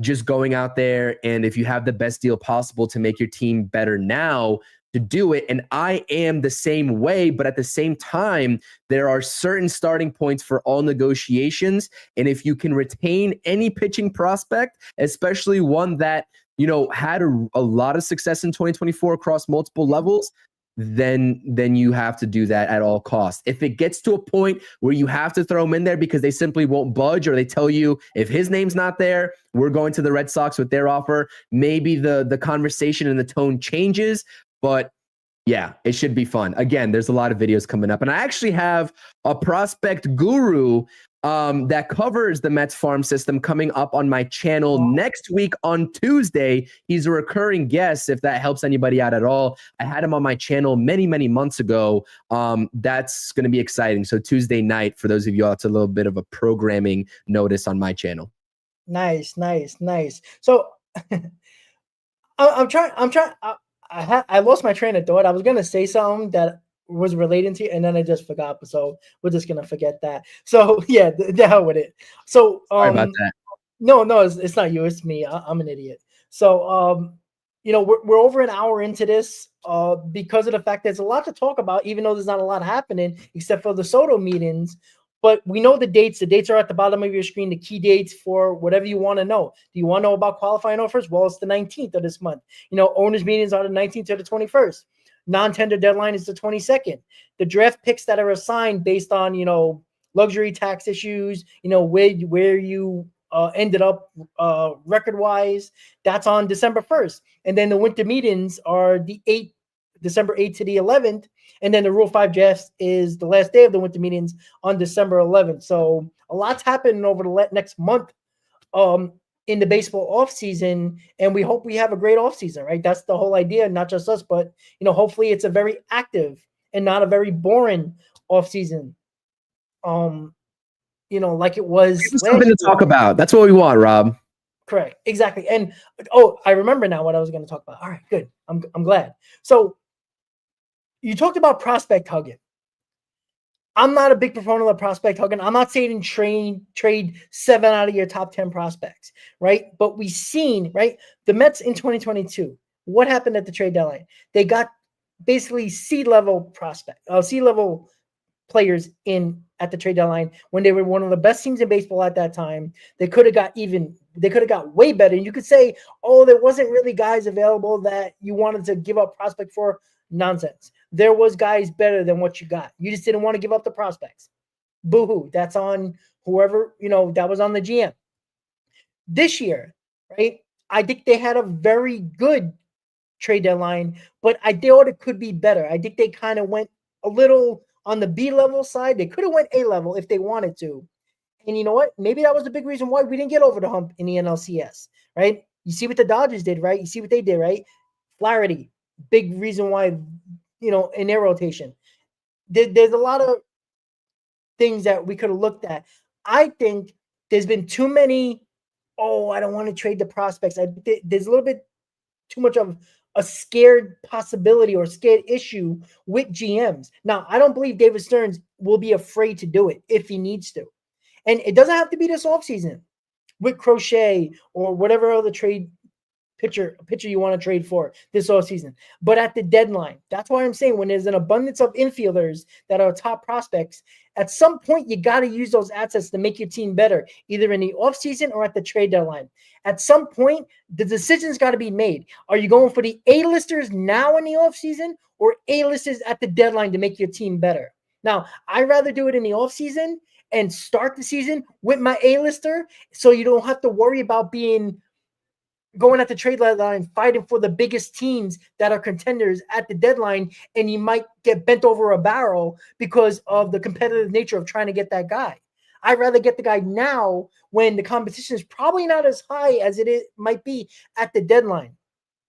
just going out there, and if you have the best deal possible to make your team better now, to do it. And I am the same way, but at the same time, there are certain starting points for all negotiations. And if you can retain any pitching prospect, especially one that, had a lot of success in 2024 across multiple levels, then you have to do that at all costs. If it gets to a point where you have to throw him in there because they simply won't budge, or they tell you if his name's not there, we're going to the Red Sox with their offer, maybe the conversation and the tone changes. But yeah, it should be fun. Again, there's a lot of videos coming up. And I actually have a prospect guru that covers the Mets farm system coming up on my channel next week on Tuesday. He's a recurring guest, if that helps anybody out at all. I had him on my channel many, many months ago. That's going to be exciting. So Tuesday night, for those of you all, it's a little bit of a programming notice on my channel. Nice. So I'm trying. I lost my train of thought. I was going to say something that was related to it, and then I just forgot. So we're just going to forget that. So yeah, the hell with it. So Sorry about that. No, it's not you. It's me. I'm an idiot. So we're over an hour into this because of the fact there's a lot to talk about, even though there's not a lot happening except for the Soto meetings. But we know the dates. The dates are at the bottom of your screen, the key dates for whatever you want to know. Do you want to know about qualifying offers? Well, it's the 19th of this month. Owners' meetings are the 19th to the 21st. Non-tender deadline is the 22nd. The draft picks that are assigned based on, luxury tax issues, where you ended up record-wise, that's on December 1st. And then the winter meetings are the December 8th to the 11th. And then the Rule 5 draft is the last day of the winter meetings on December 11th. So a lot's happening over the next month in the baseball offseason. And we hope we have a great offseason, right? That's the whole idea, not just us, but, hopefully it's a very active and not a very boring offseason. Like it was. Something to talk about. That's what we want, Rob. Correct. Exactly. And I remember now what I was going to talk about. All right, good. I'm glad. So you talked about prospect hugging. I'm not a big proponent of prospect hugging. I'm not saying trade 7 out of your top 10 prospects, right? But we've seen, right, the Mets in 2022. What happened at the trade deadline? They got basically C-level players in at the trade deadline when they were one of the best teams in baseball at that time. They could have got way better. And you could say, there wasn't really guys available that you wanted to give up prospect for. Nonsense. There was guys better than what you got. You just didn't want to give up the prospects. Boo-hoo. That's on whoever, that was on the GM. This year, right, I think they had a very good trade deadline, but I thought it could be better. I think they kind of went a little on the B-level side. They could have went A-level if they wanted to. And you know what? Maybe that was the big reason why we didn't get over the hump in the NLCS, right? You see what the Dodgers did, right? You see what they did, right? Flaherty. Big reason why, in their rotation. There's a lot of things that we could have looked at. I think there's been too many, I don't want to trade the prospects. There's a little bit too much of a scared possibility or scared issue with GMs. Now, I don't believe David Stearns will be afraid to do it if he needs to. And it doesn't have to be this offseason with Crochet or whatever other pitcher you want to trade for this offseason. But at the deadline, that's why I'm saying when there's an abundance of infielders that are top prospects, at some point you got to use those assets to make your team better, either in the offseason or at the trade deadline. At some point, the decision's got to be made. Are you going for the A-listers now in the offseason or A-listers at the deadline to make your team better? Now, I'd rather do it in the offseason and start the season with my A-lister so you don't have to worry about going at the trade deadline, fighting for the biggest teams that are contenders at the deadline, and you might get bent over a barrel because of the competitive nature of trying to get that guy. I'd rather get the guy now when the competition is probably not as high as might be at the deadline,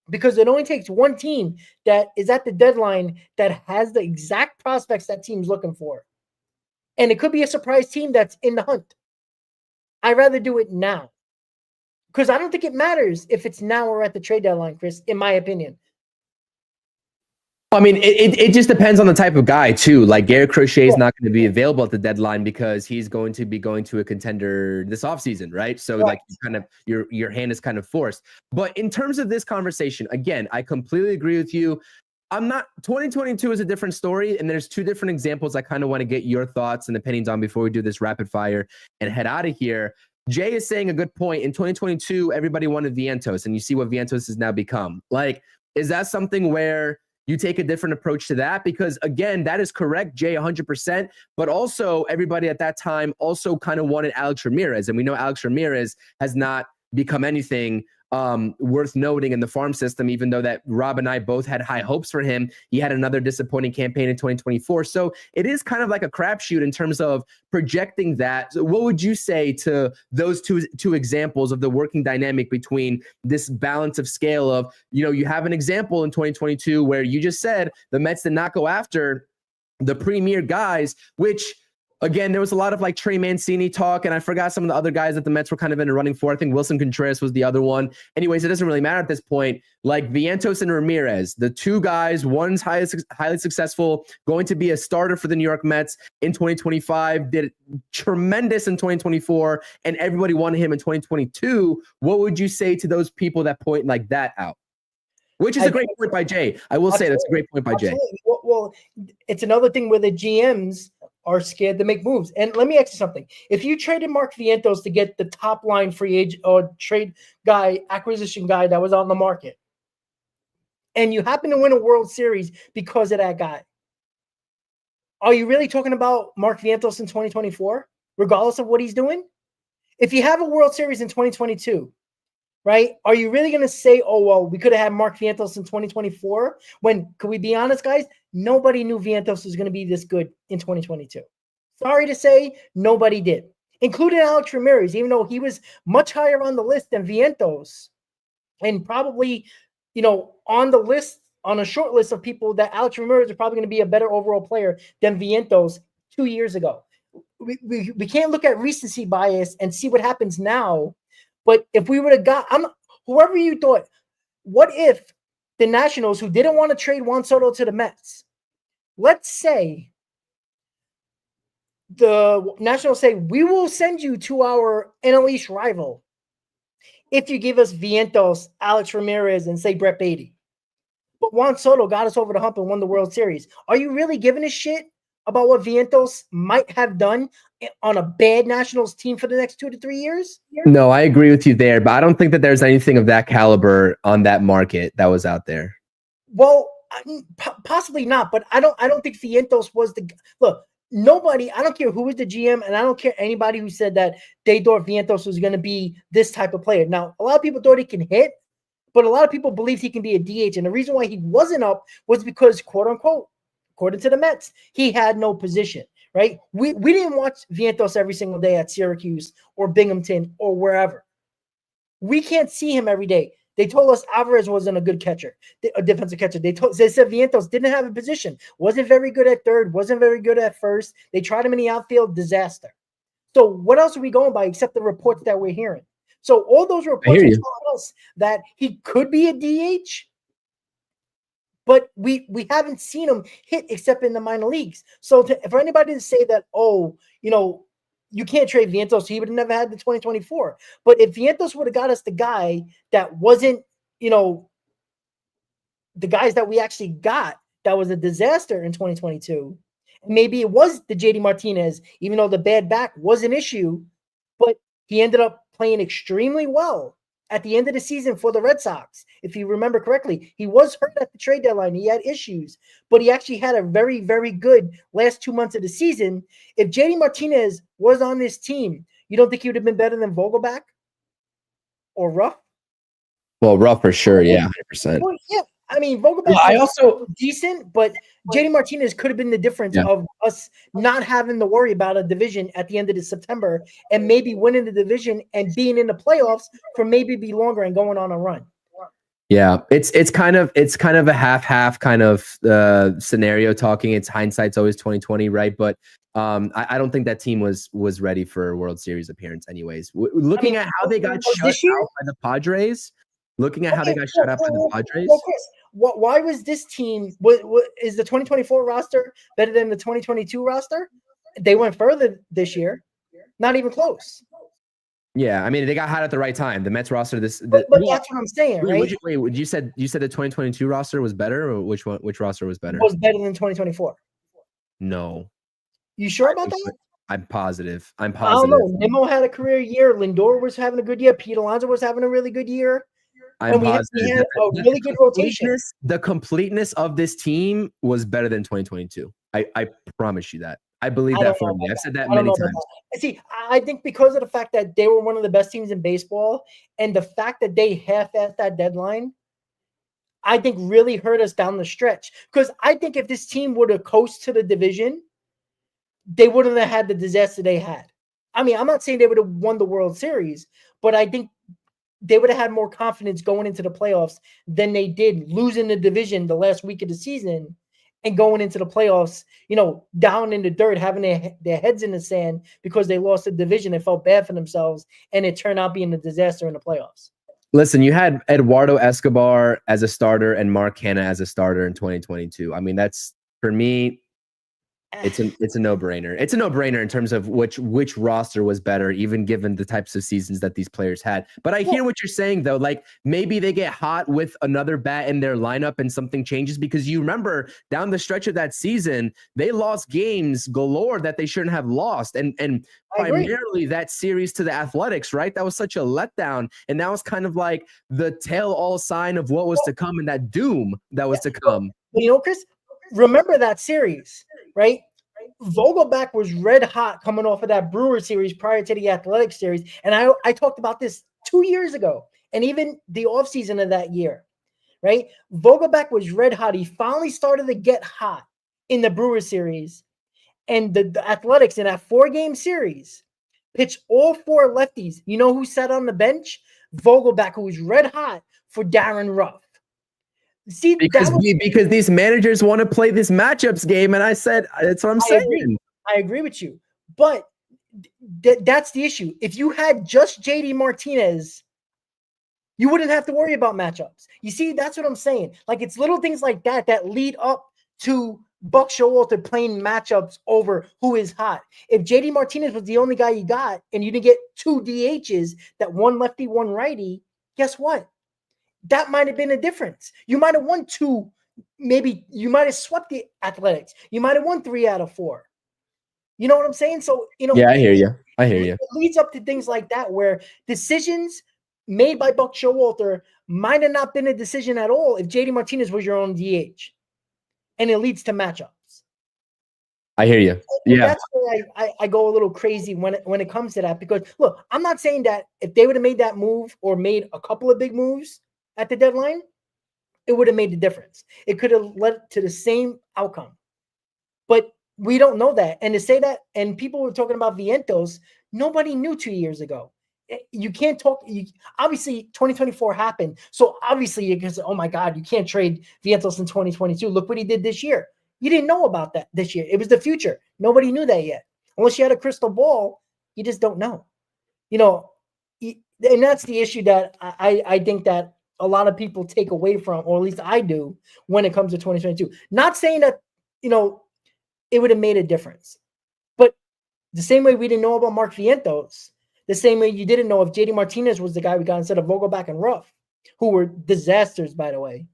because it only takes one team that is at the deadline that has the exact prospects that team's looking for. And it could be a surprise team that's in the hunt. I'd rather do it now. Because I don't think it matters if it's now or at the trade deadline, Chris, in my opinion. I mean, it just depends on the type of guy, too. Like, Garrett Crochet is not going to be available at the deadline because he's going to be going to a contender this offseason, right? So, like, your hand is kind of forced. But in terms of this conversation, again, I completely agree with you. 2022 is a different story, and there's two different examples I kind of want to get your thoughts and opinions on before we do this rapid fire and head out of here. Jay is saying a good point. In 2022, everybody wanted Vientos, and you see what Vientos has now become. Like, is that something where you take a different approach to that? Because, again, that is correct, Jay, 100%. But also, everybody at that time also kind of wanted Alex Ramirez, and we know Alex Ramirez has not become anything worth noting in the farm system, even though that Rob and I both had high hopes for him. He had another disappointing campaign in 2024. So it is kind of like a crapshoot in terms of projecting that. So what would you say to those two examples of the working dynamic between this balance of scale of, you have an example in 2022 where you just said the Mets did not go after the premier guys, which, again, there was a lot of like Trey Mancini talk, and I forgot some of the other guys that the Mets were kind of in a running for. I think Wilson Contreras was the other one. Anyways, it doesn't really matter at this point. Like Vientos and Ramirez, the two guys, one's highly successful, going to be a starter for the New York Mets in 2025, did tremendous in 2024, and everybody wanted him in 2022. What would you say to those people that point like that out? Which is a great point by Jay. I will say that's a great point by Jay. Well, it's another thing where the GMs are scared to make moves. And let me ask you something. If you traded Mark Vientos to get the top line free agent or trade guy, acquisition guy that was on the market, and you happen to win a World Series because of that guy, are you really talking about Mark Vientos in 2024, regardless of what he's doing? If you have a World Series in 2022, right, are you really going to say, oh, well, we could have had Mark Vientos in 2024? When, could we be honest, guys? Nobody knew Vientos was going to be this good in 2022. Sorry to say, nobody did, including Alex Ramirez, even though he was much higher on the list than Vientos, and probably, on the list, on a short list of people that Alex Ramirez is probably going to be a better overall player than Vientos 2 years ago. We can't look at recency bias and see what happens now. But if we would have got whoever you thought, what if the Nationals, who didn't want to trade Juan Soto to the Mets, let's say the Nationals say, we will send you to our NL East rival if you give us Vientos, Alex Ramirez, and say Brett Beatty. But Juan Soto got us over the hump and won the World Series. Are you really giving a shit about what Vientos might have done on a bad Nationals team for the next 2 to 3 years? No, I agree with you there, but I don't think that there's anything of that caliber on that market that was out there. Well, possibly not, but I don't think Vientos was the look. Nobody, I don't care who was the GM, and I don't care anybody who said that they thought Vientos was going to be this type of player. Now, a lot of people thought he can hit, but a lot of people believed he can be a DH, and the reason why he wasn't up was because, quote unquote, according to the Mets, he had no position. Right? We didn't watch Vientos every single day at Syracuse or Binghamton or wherever. We can't see him every day. They told us Alvarez wasn't a good catcher, a defensive catcher. They said Vientos didn't have a position, wasn't very good at third, wasn't very good at first. They tried him in the outfield, disaster. So what else are we going by except the reports that we're hearing? So all those reports are telling us that he could be a DH, but we haven't seen him hit except in the minor leagues. So for anybody to say that, oh, you can't trade Vientos, he would have never had the 2024. But if Vientos would have got us the guy that wasn't, the guys that we actually got, that was a disaster in 2022. Maybe it was the JD Martinez, even though the bad back was an issue, but he ended up playing extremely well at the end of the season for the Red Sox. If you remember correctly, he was hurt at the trade deadline. He had issues, but he actually had a very, very good last 2 months of the season. If JD Martinez was on this team, you don't think he would have been better than Vogelback or Ruff? Well, Ruff for sure. Yeah, 100%. Well, yeah. I mean, Vogelback was decent, but JD Martinez could have been the difference of us not having to worry about a division at the end of the September and maybe winning the division and being in the playoffs for maybe be longer and going on a run. Yeah, it's kind of a half kind of scenario talking. It's hindsight's always 2020, right? But I don't think that team was ready for a World Series appearance, anyways. Looking at how they got shut out by the Padres. Looking at how they got shut out by the Padres. Well, Chris, why was this team? Is the 2024 roster better than the 2022 roster? They went further this year, not even close. Yeah, I mean they got hot at the right time. The Mets roster, but that's what I'm saying, right? Wait, you said the 2022 roster was better, or which roster was better? Was better than 2024. No. You sure about that? I'm positive. I don't know. Nimmo had a career year. Lindor was having a good year. Pete Alonso was having a really good year. I'm positive. We had a really good rotation. The completeness of this team was better than 2022. I promise you that. I believe that firmly. I've said that many times. See, I think because of the fact that they were one of the best teams in baseball and the fact that they half-assed that deadline, I think really hurt us down the stretch. Because I think if this team would have coasted to the division, they wouldn't have had the disaster they had. I mean, I'm not saying they would have won the World Series, but I think they would have had more confidence going into the playoffs than they did losing the division the last week of the season and going into the playoffs, down in the dirt, having their heads in the sand because they lost the division and felt bad for themselves, and it turned out being a disaster in the playoffs. Listen, you had Eduardo Escobar as a starter and Mark Hanna as a starter in 2022. I mean, that's, for me, it's a no-brainer. It's a no-brainer in terms of which roster was better, even given the types of seasons that these players had. But I hear what you're saying, though. Like, maybe they get hot with another bat in their lineup and something changes, because you remember down the stretch of that season, they lost games galore that they shouldn't have lost. And primarily that series to the Athletics, right? That was such a letdown. And that was kind of like the tell-all sign of what was to come and that doom that was to come. Chris, remember that series, right? Vogelback was red hot coming off of that Brewer series prior to the Athletic series. And I talked about this 2 years ago and even the offseason of that year, right? Vogelback was red hot. He finally started to get hot in the Brewer series. And the Athletics in that 4-game series pitched all 4 lefties. You know who sat on the bench? Vogelback, who was red hot for Darren Ruff. See, because these managers want to play this matchups game, and I said that's what I'm saying. I agree with you, but that's the issue. If you had just JD Martinez, you wouldn't have to worry about matchups. You see, that's what I'm saying. Like, it's little things like that that lead up to Buck Showalter playing matchups over who is hot. If JD Martinez was the only guy you got, and you didn't get 2 DHs, that one lefty, one righty, guess what? That might have been a difference. You might have won 2. Maybe you might have swept the Athletics. You might have won 3 out of 4. You know what I'm saying? So, yeah, I hear you. It leads up to things like that where decisions made by Buck Showalter might have not been a decision at all if JD Martinez was your own DH. And it leads to matchups. I hear you. Yeah. That's where I go a little crazy when it comes to that. Because, look, I'm not saying that if they would have made that move or made a couple of big moves at the deadline, it would have made the difference. It could have led to the same outcome. But we don't know that. And to say that, and people were talking about Vientos, nobody knew 2 years ago. You can't talk. Obviously, 2024 happened. So obviously, you can say, oh my God, you can't trade Vientos in 2022. Look what he did this year. You didn't know about that this year. It was the future. Nobody knew that yet. Unless you had a crystal ball, You just don't know. You know, and that's the issue that I think that a lot of people take away from, or at least I do, when it comes to 2022. Not saying that, you know, it would have made a difference. But the same way we didn't know about Mark Vientos, the same way you didn't know if JD Martinez was the guy we got instead of Vogelback and Ruff, who were disasters, by the way.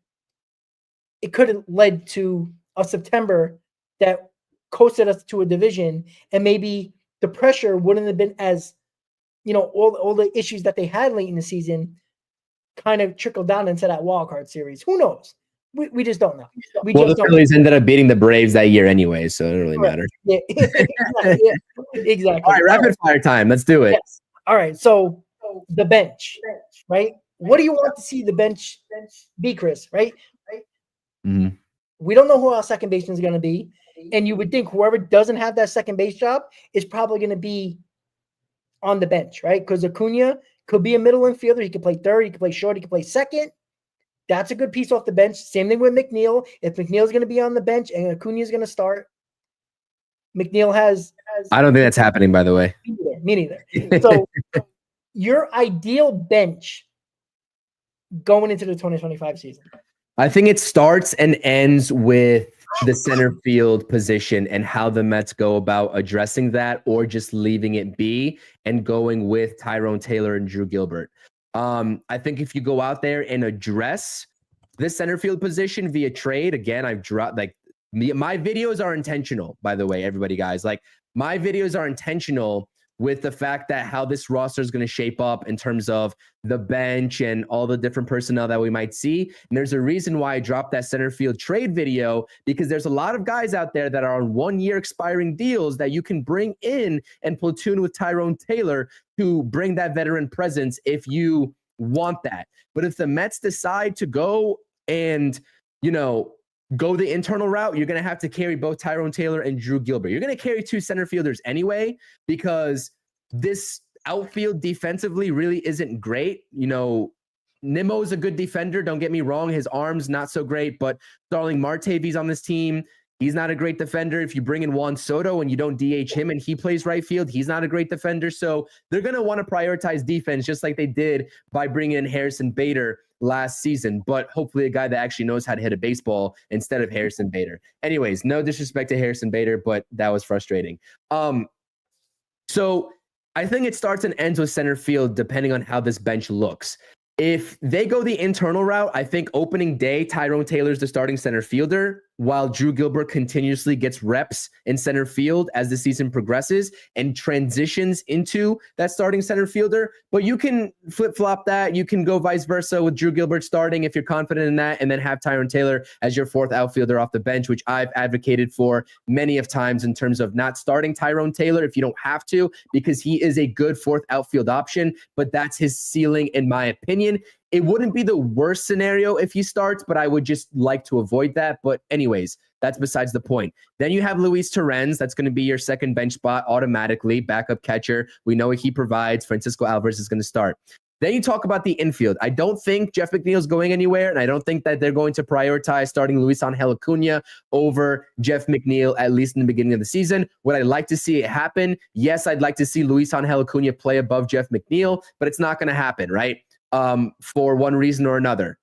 It could have led to a September that coasted us to a division, and maybe the pressure wouldn't have been as, you know, all the issues that they had late in the season kind of trickled down into that wild card series. Who knows? We just don't know. The Phillies ended up beating the Braves that year anyway, so it doesn't really matter. Yeah, exactly. All right, rapid fire time. Let's do it. Yes. All right, so the bench, right? What do you want to see the bench be, Chris, right? Mm-hmm. We don't know who our second baseman is going to be, and you would think whoever doesn't have that second base job is probably going to be on the bench, right? Because Acuna could be a middle infielder. He could play third. He could play short. He could play second. That's a good piece off the bench. Same thing with McNeil. If McNeil's going to be on the bench and Acuna is going to start, McNeil has. I don't think that's happening, by the way. Me neither. So your ideal bench going into the 2025 season. I think it starts and ends with the center field position and how the Mets go about addressing that, or just leaving it be and going with Tyrone Taylor and Drew Gilbert. I think if you go out there and address the center field position via trade, again, I've dropped my videos are intentional, by the way, everybody, guys. Like, my videos are intentional with the fact that how this roster is going to shape up in terms of the bench and all the different personnel that we might see. And there's a reason why I dropped that center field trade video, because there's a lot of guys out there that are on 1 year expiring deals that you can bring in and platoon with Tyrone Taylor to bring that veteran presence if you want that. But if the Mets decide to go and, you know, go the internal route, you're going to have to carry both Tyrone Taylor and Drew Gilbert. You're going to carry two center fielders anyway, because this outfield defensively really isn't great. You know, Nimmo's a good defender. Don't get me wrong. His arm's not so great, but Starling Marte's on this team. He's not a great defender. If you bring in Juan Soto and you don't DH him and he plays right field, he's not a great defender. So they're going to want to prioritize defense, just like they did by bringing in Harrison Bader last season, but hopefully a guy that actually knows how to hit a baseball instead of Harrison Bader. Anyways, no disrespect to Harrison Bader, but that was frustrating. So I think it starts and ends with center field, depending on how this bench looks. If they go the internal route, I think opening day, Tyrone Taylor's the starting center fielder, while Drew Gilbert continuously gets reps in center field as the season progresses and transitions into that starting center fielder. But you can flip-flop that. You can go vice versa with Drew Gilbert starting if you're confident in that, and then have Tyrone Taylor as your fourth outfielder off the bench, which I've advocated for many of times in terms of not starting Tyrone Taylor if you don't have to, because he is a good fourth outfield option, but that's his ceiling in my opinion. It wouldn't be the worst scenario if he starts, but I would just like to avoid that. But anyways, that's besides the point. Then you have Luis Torrens. That's going to be your second bench spot automatically. Backup catcher. We know what he provides. Francisco Alvarez is going to start. Then you talk about the infield. I don't think Jeff McNeil's going anywhere, and I don't think that they're going to prioritize starting Luis Angel Acuna over Jeff McNeil, at least in the beginning of the season. Would I like to see it happen? Yes, I'd like to see Luis Angel Acuna play above Jeff McNeil, but it's not going to happen, right? For one reason or another.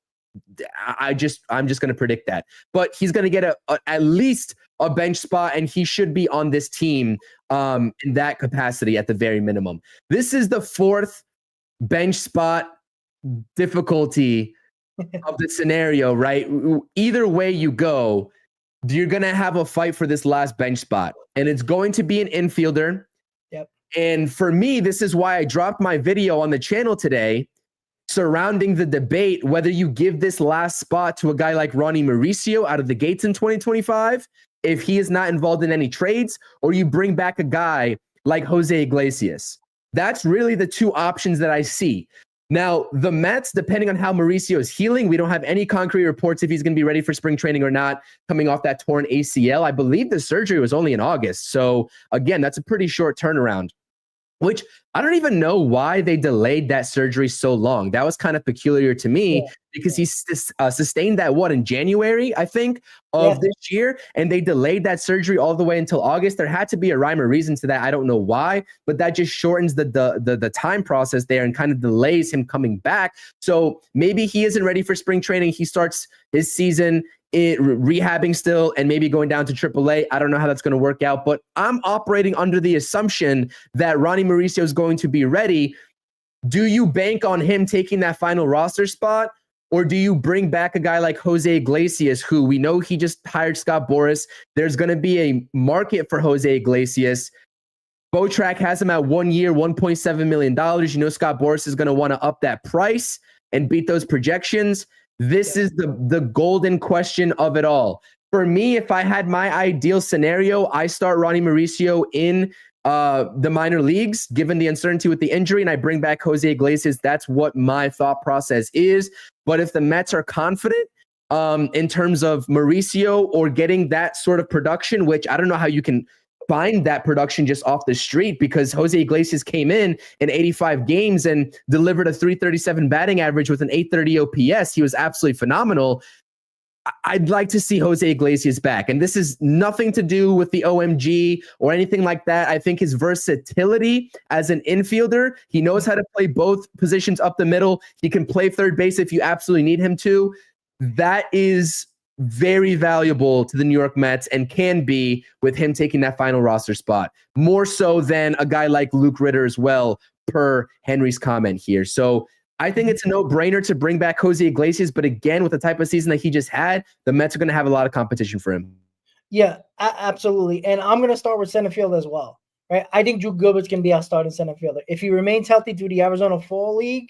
I'm just going to predict that. But he's going to get at least a bench spot, and he should be on this team in that capacity at the very minimum. This is the fourth bench spot difficulty of the scenario, right? Either way you go, you're going to have a fight for this last bench spot, and it's going to be an infielder. Yep. And for me, this is why I dropped my video on the channel today surrounding the debate whether you give this last spot to a guy like Ronnie Mauricio out of the gates in 2025 if he is not involved in any trades, or you bring back a guy like Jose Iglesias. That's really the two options that I see. Now, the Mets, depending on how Mauricio is healing, we don't have any concrete reports if he's going to be ready for spring training or not, coming off that torn ACL. I believe the surgery was only in August. So again, that's a pretty short turnaround, which I don't even know why they delayed that surgery so long. That was kind of peculiar to me, because he sustained that in January, I think, of this year, and they delayed that surgery all the way until August. There had to be a rhyme or reason to that. I don't know why, but that just shortens the time process there and kind of delays him coming back. So maybe he isn't ready for spring training. He starts his season rehabbing still and maybe going down to AAA. I don't know how that's going to work out, but I'm operating under the assumption that Ronnie Mauricio is going to be ready. Do you bank on him taking that final roster spot, or do you bring back a guy like Jose Iglesias, who we know he just hired Scott Boras? There's going to be a market for Jose Iglesias. Botrack has him at 1 year, $1.7 million. You know Scott Boras is going to want to up that price and beat those projections. This is the golden question of it all. For me, if I had my ideal scenario, I start Ronnie Mauricio in the minor leagues, given the uncertainty with the injury, and I bring back Jose Iglesias. That's what my thought process is. But if the Mets are confident in terms of Mauricio or getting that sort of production, which I don't know how you can find that production just off the street, because Jose Iglesias came in 85 games and delivered a .337 batting average with an .830 OPS. He was absolutely phenomenal. I'd like to see Jose Iglesias back. And this is nothing to do with the OMG or anything like that. I think his versatility as an infielder, he knows how to play both positions up the middle. He can play third base if you absolutely need him to. That is very valuable to the New York Mets and can be with him taking that final roster spot. More so than a guy like Luke Ritter as well, per Henry's comment here. So I think it's a no-brainer to bring back Jose Iglesias, but again, with the type of season that he just had, the Mets are going to have a lot of competition for him. Yeah, absolutely. And I'm going to start with center field as well, right? I think Drew Gilbert's going to be our starting center fielder. If he remains healthy through the Arizona Fall League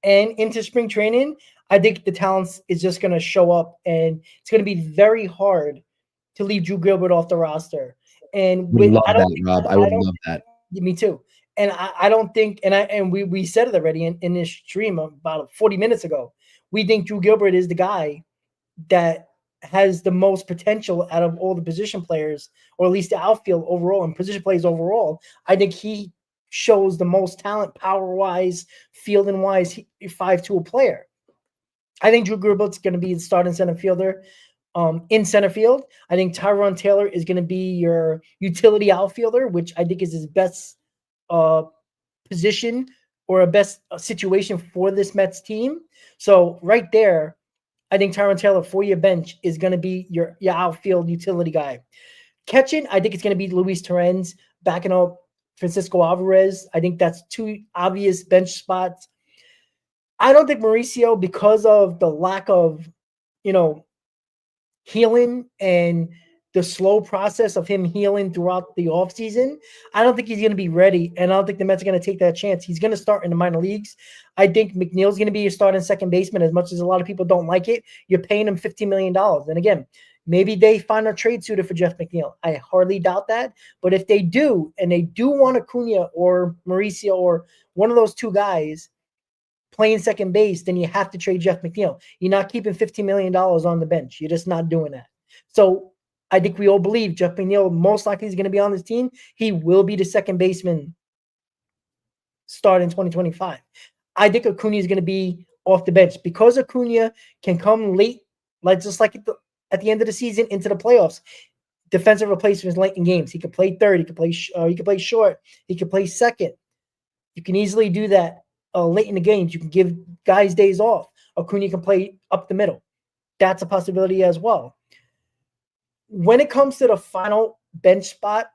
and into spring training, I think the talent is just going to show up, and it's going to be very hard to leave Drew Gilbert off the roster. And I would love that, Rob. I would love that. Me too. And I don't think, and we said it already in this stream about 40 minutes ago, we think Drew Gilbert is the guy that has the most potential out of all the position players, or at least the outfield overall and position players overall. I think he shows the most talent, power-wise, fielding-wise, 5-tool player. I think Drew Gilbert's going to be the starting center fielder in center field. I think Tyrone Taylor is going to be your utility outfielder, which I think is his best position or a best situation for this Mets team. So right there, I think Tyrone Taylor for your bench is going to be your outfield utility guy. Catching, I think it's going to be Luis Torrens backing up Francisco Alvarez. I think that's two obvious bench spots. I don't think Mauricio, because of the lack of, healing and the slow process of him healing throughout the offseason, I don't think he's going to be ready, and I don't think the Mets are going to take that chance. He's going to start in the minor leagues. I think McNeil's going to be your starting second baseman, as much as a lot of people don't like it. You're paying him $15 million. And again, maybe they find a trade suitor for Jeff McNeil. I hardly doubt that. But if they do, and they do want Acuna or Mauricio or one of those two guys playing second base, then you have to trade Jeff McNeil. You're not keeping $15 million on the bench. You're just not doing that. So I think we all believe Jeff McNeil most likely is going to be on this team. He will be the second baseman starting 2025. I think Acuna is going to be off the bench because Acuna can come late, like at the end of the season into the playoffs. Defensive replacements late in games. He could play third. He could play short. He could play second. You can easily do that late in the games. You can give guys days off. Acuna can play up the middle. That's a possibility as well. When it comes to the final bench spot,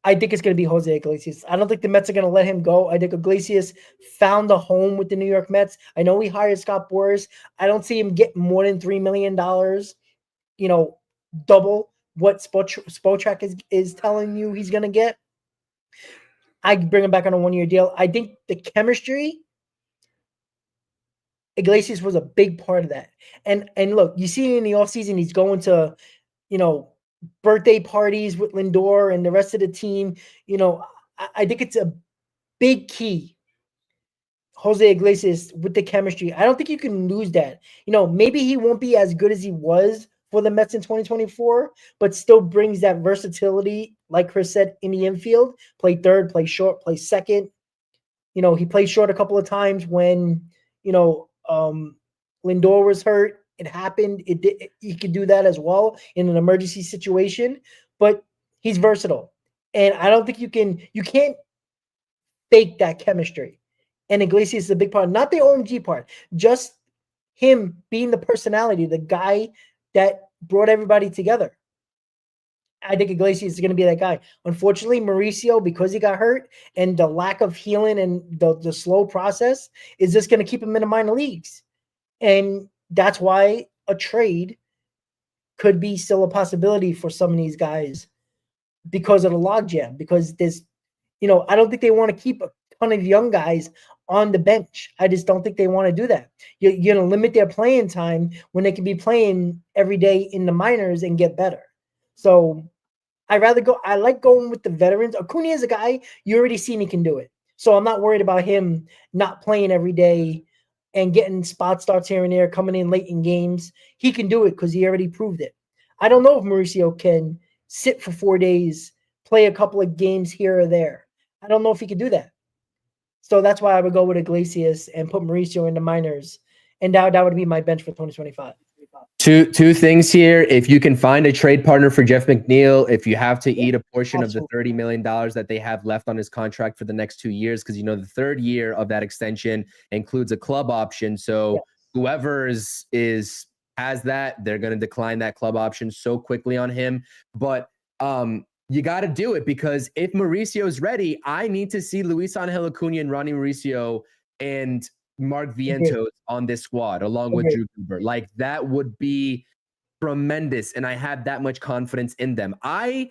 I think it's going to be Jose Iglesias. I don't think the Mets are going to let him go. I think Iglesias found a home with the New York Mets. I know he hired Scott Boras. I don't see him getting more than $3 million, double what Spotrac is telling you he's going to get. I bring him back on a one-year deal. I think the chemistry, Iglesias was a big part of that. And look, you see in the offseason, he's going to, birthday parties with Lindor and the rest of the team. I think it's a big key. Jose Iglesias with the chemistry. I don't think you can lose that. Maybe he won't be as good as he was for the Mets in 2024, but still brings that versatility, like Chris said, in the infield. Play third, play short, play second. He played short a couple of times when, Lindor was hurt. It happened. He could do that as well in an emergency situation, but he's versatile. And I don't think you can't fake that chemistry. And Iglesias is a big part, not the OMG part, just him being the personality, the guy that brought everybody together. I think Iglesias is going to be that guy. Unfortunately, Mauricio, because he got hurt and the lack of healing and the slow process, is just going to keep him in the minor leagues. And that's why a trade could be still a possibility for some of these guys because of the logjam. Because there's, I don't think they want to keep a ton of young guys on the bench. I just don't think they want to do that. You're going to limit their playing time when they can be playing every day in the minors and get better. So I like going with the veterans. Acuna is a guy you already seen he can do it. So I'm not worried about him not playing every day and getting spot starts here and there, coming in late in games. He can do it because he already proved it. I don't know if Mauricio can sit for 4 days, play a couple of games here or there. I don't know if he can do that. So that's why I would go with Iglesias and put Mauricio in the minors. And that would be my bench for 2025. Two things here. If you can find a trade partner for Jeff McNeil, if you have to eat a portion of the $30 million that they have left on his contract for the next 2 years, because the third year of that extension includes a club option. So whoever has that, they're going to decline that club option so quickly on him. But you got to do it, because if Mauricio is ready, I need to see Luis Angel Acuna and Ronnie Mauricio and Mark Vientos on this squad along with Drew Gilbert. Like, that would be tremendous, and I have that much confidence in them. I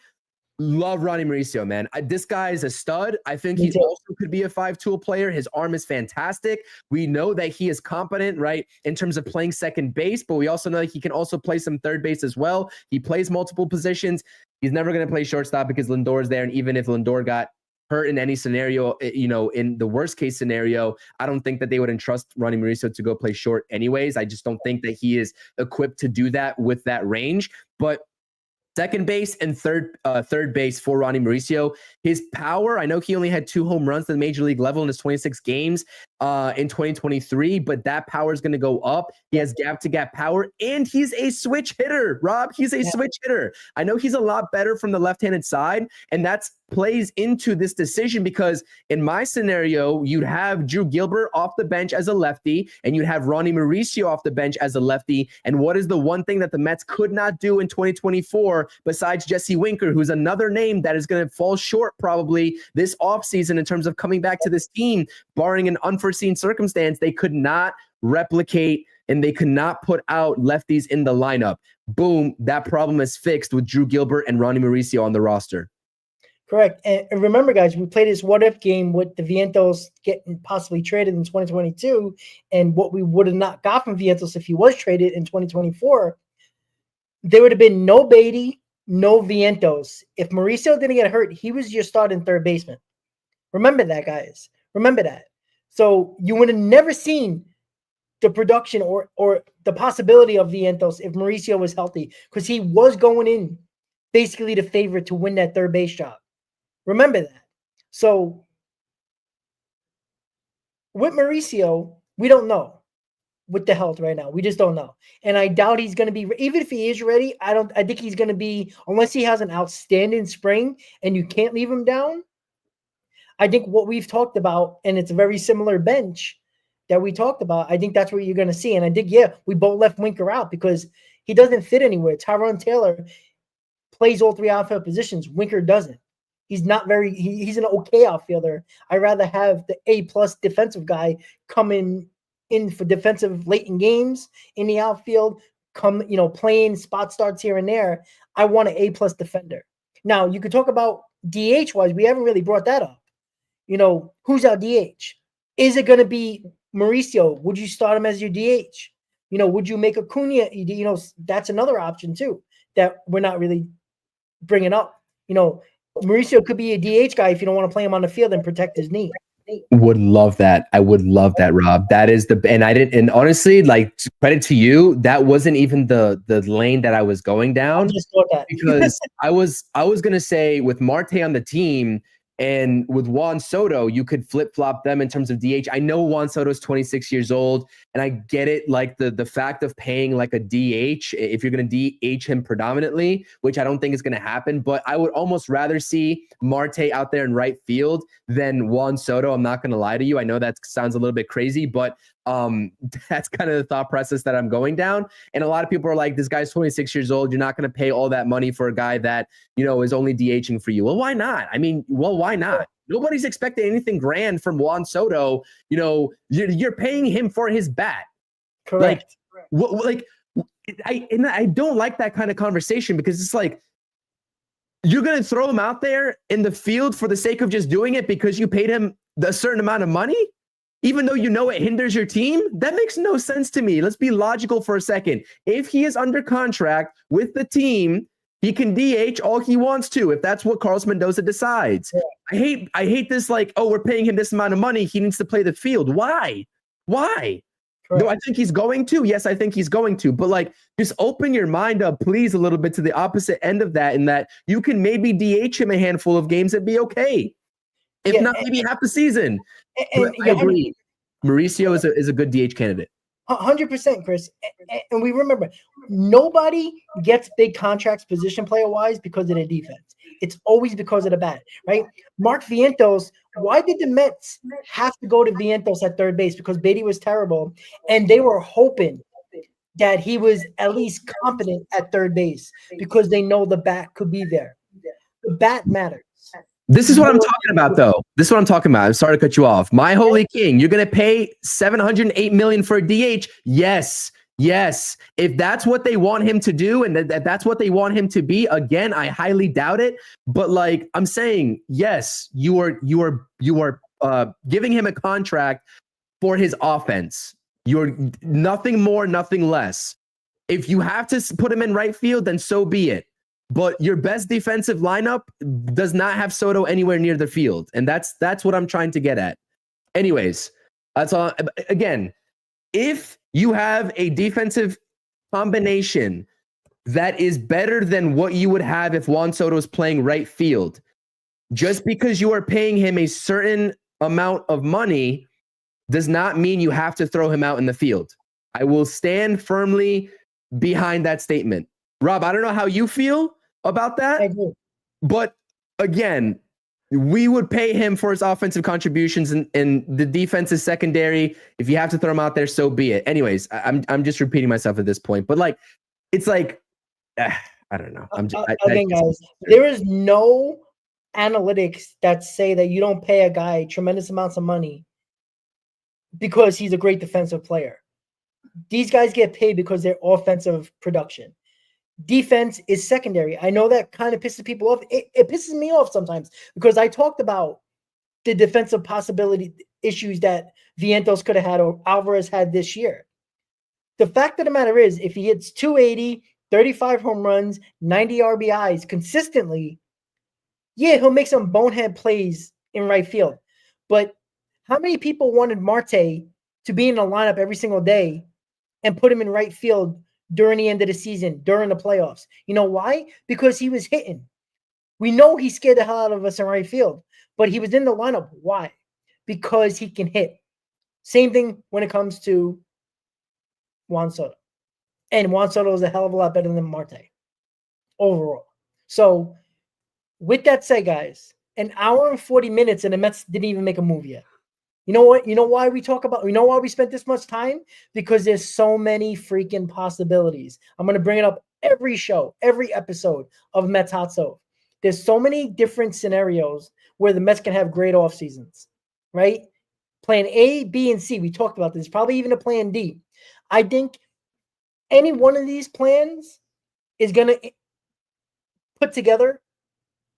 love Ronnie Mauricio, man. This guy is a stud. I think he also could be a 5-tool player. His arm is fantastic. We know that he is competent, right, in terms of playing second base, but we also know that he can also play some third base as well. He plays multiple positions. He's never going to play shortstop because Lindor is there, and even if Lindor got hurt in any scenario, in the worst case scenario, I don't think that they would entrust Ronnie Mauricio to go play short anyways. I just don't think that he is equipped to do that with that range. But second base and third base for Ronnie Mauricio. His power, I know he only had 2 home runs at the major league level in his 26 games in 2023, but that power is going to go up. He has gap-to-gap power, and he's a switch hitter, Rob. He's a switch hitter. I know he's a lot better from the left-handed side, and that plays into this decision, because in my scenario, you'd have Drew Gilbert off the bench as a lefty, and you'd have Ronnie Mauricio off the bench as a lefty. And what is the one thing that the Mets could not do in 2024 besides Jesse Winker, who's another name that is going to fall short probably this offseason in terms of coming back to this team, barring an unforeseen circumstance? They could not replicate and they could not put out lefties in the lineup. Boom, that problem is fixed with Drew Gilbert and Ronnie Mauricio on the roster. Correct. And remember, guys, we played this what-if game with the Vientos getting possibly traded in 2022, and what we would have not got from Vientos if he was traded in 2024. There would have been no Beatty, no Vientos. If Mauricio didn't get hurt, he was your starting third baseman. Remember that, guys. Remember that. So you would have never seen the production or the possibility of Vientos if Mauricio was healthy, because he was going in basically the favorite to win that third base job. Remember that. So with Mauricio, we don't know with the health right now. We just don't know. And I doubt he's going to be, even if he is ready, I think he's going to be, unless he has an outstanding spring and you can't leave him down. I think what we've talked about, and it's a very similar bench that we talked about, I think that's what you're going to see. And I think, we both left Winker out because he doesn't fit anywhere. Tyrone Taylor plays all 3 outfield positions. Winker doesn't. He's not he's an okay outfielder. I'd rather have the A+ defensive guy coming in for defensive late in games in the outfield, playing spot starts here and there. I want an A+ defender. Now, you could talk about DH wise. We haven't really brought that up. Who's our DH? Is it going to be Mauricio? Would you start him as your DH? Would you make Acuna? That's another option too that we're not really bringing up. Mauricio could be a DH guy if you don't want to play him on the field and protect his knee. Would love that. I would love that, Rob. That is and honestly, like, credit to you, that wasn't even the lane that I was going down. I just thought that. Because I was gonna say, with Marte on the team, And with Juan Soto, you could flip-flop them in terms of DH. I know Juan Soto is 26 years old, and I get it, like the fact of paying like a DH, if you're going to DH him predominantly, which I don't think is going to happen, but I would almost rather see Marte out there in right field than Juan Soto. I'm not going to lie to you. I know that sounds a little bit crazy, but that's kind of the thought process that I'm going down. And a lot of people are like, this guy's 26 years old. You're not going to pay all that money for a guy that, is only DHing for you. Well, why not? I mean, why not? Nobody's expecting anything grand from Juan Soto. You're paying him for his bat. Correct. I don't like that kind of conversation, because it's like, you're going to throw him out there in the field for the sake of just doing it because you paid him a certain amount of money, even though it hinders your team. That makes no sense to me. Let's be logical for a second. If he is under contract with the team, he can DH all he wants to, if that's what Carlos Mendoza decides. Yeah. I hate this, like, oh, we're paying him this amount of money, he needs to play the field. Why? Correct. No, I think he's going to. Yes, I think he's going to. But like, just open your mind up, please, a little bit to the opposite end of that, in that you can maybe DH him a handful of games and be okay. If not, maybe half the season. And I agree. Mauricio is a good DH candidate. 100%, Chris. And we remember, nobody gets big contracts position player-wise because of their defense. It's always because of the bat, right? Mark Vientos, why did the Mets have to go to Vientos at third base? Because Beatty was terrible, and they were hoping that he was at least competent at third base because they know the bat could be there. The bat matters. This is what I'm talking about, though. This is what I'm talking about. I'm sorry to cut you off. My holy king, you're going to pay $708 million for a DH? Yes. If that's what they want him to do, and that's what they want him to be, again, I highly doubt it. But like I'm saying, yes, you are giving him a contract for his offense. You're nothing more, nothing less. If you have to put him in right field, then so be it. But your best defensive lineup does not have Soto anywhere near the field. And that's what I'm trying to get at. Anyways, that's all. Again, if you have a defensive combination that is better than what you would have if Juan Soto is playing right field, just because you are paying him a certain amount of money does not mean you have to throw him out in the field. I will stand firmly behind that statement. Rob, I don't know how you feel about that, but again, we would pay him for his offensive contributions, and the defense is secondary. If you have to throw him out there, so be it. Anyways, I'm just repeating myself at this point, but like, it's like, I don't know. Guys, there is no analytics that say that you don't pay a guy tremendous amounts of money because he's a great defensive player. These guys get paid because they're offensive production. Defense is secondary. I know that kind of pisses people off. It pisses me off sometimes because I talked about the defensive possibility issues that Vientos could have had or Alvarez had this year. The fact of the matter is, if he hits 280, 35 home runs, 90 RBIs consistently, yeah, he'll make some bonehead plays in right field. But how many people wanted Marte to be in the lineup every single day and put him in right field during the end of the season, during the playoffs? You know why? Because he was hitting. We know he scared the hell out of us in right field, but he was in the lineup. Why? Because he can hit. Same thing when it comes to Juan Soto. And Juan Soto is a hell of a lot better than Marte overall. So with that said, guys, an hour and 40 minutes and the Mets didn't even make a move yet. You know what? You know why we talk about, you know why we spent this much time? Because there's so many freaking possibilities. I'm going to bring it up every show, every episode of Mets Hot Stove. There's so many different scenarios where the Mets can have great off seasons, right? Plan A, B, and C. We talked about this. Probably even a plan D. I think any one of these plans is going to put together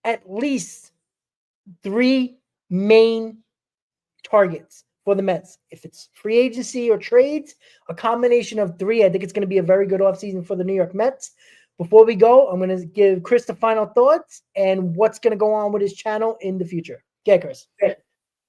at least 3 main targets for the Mets. If it's free agency or trades, a combination of 3. I think it's going to be a very good offseason for the New York Mets. Before we go, I'm going to give Chris the final thoughts and what's going to go on with his channel in the future. Yeah, Chris.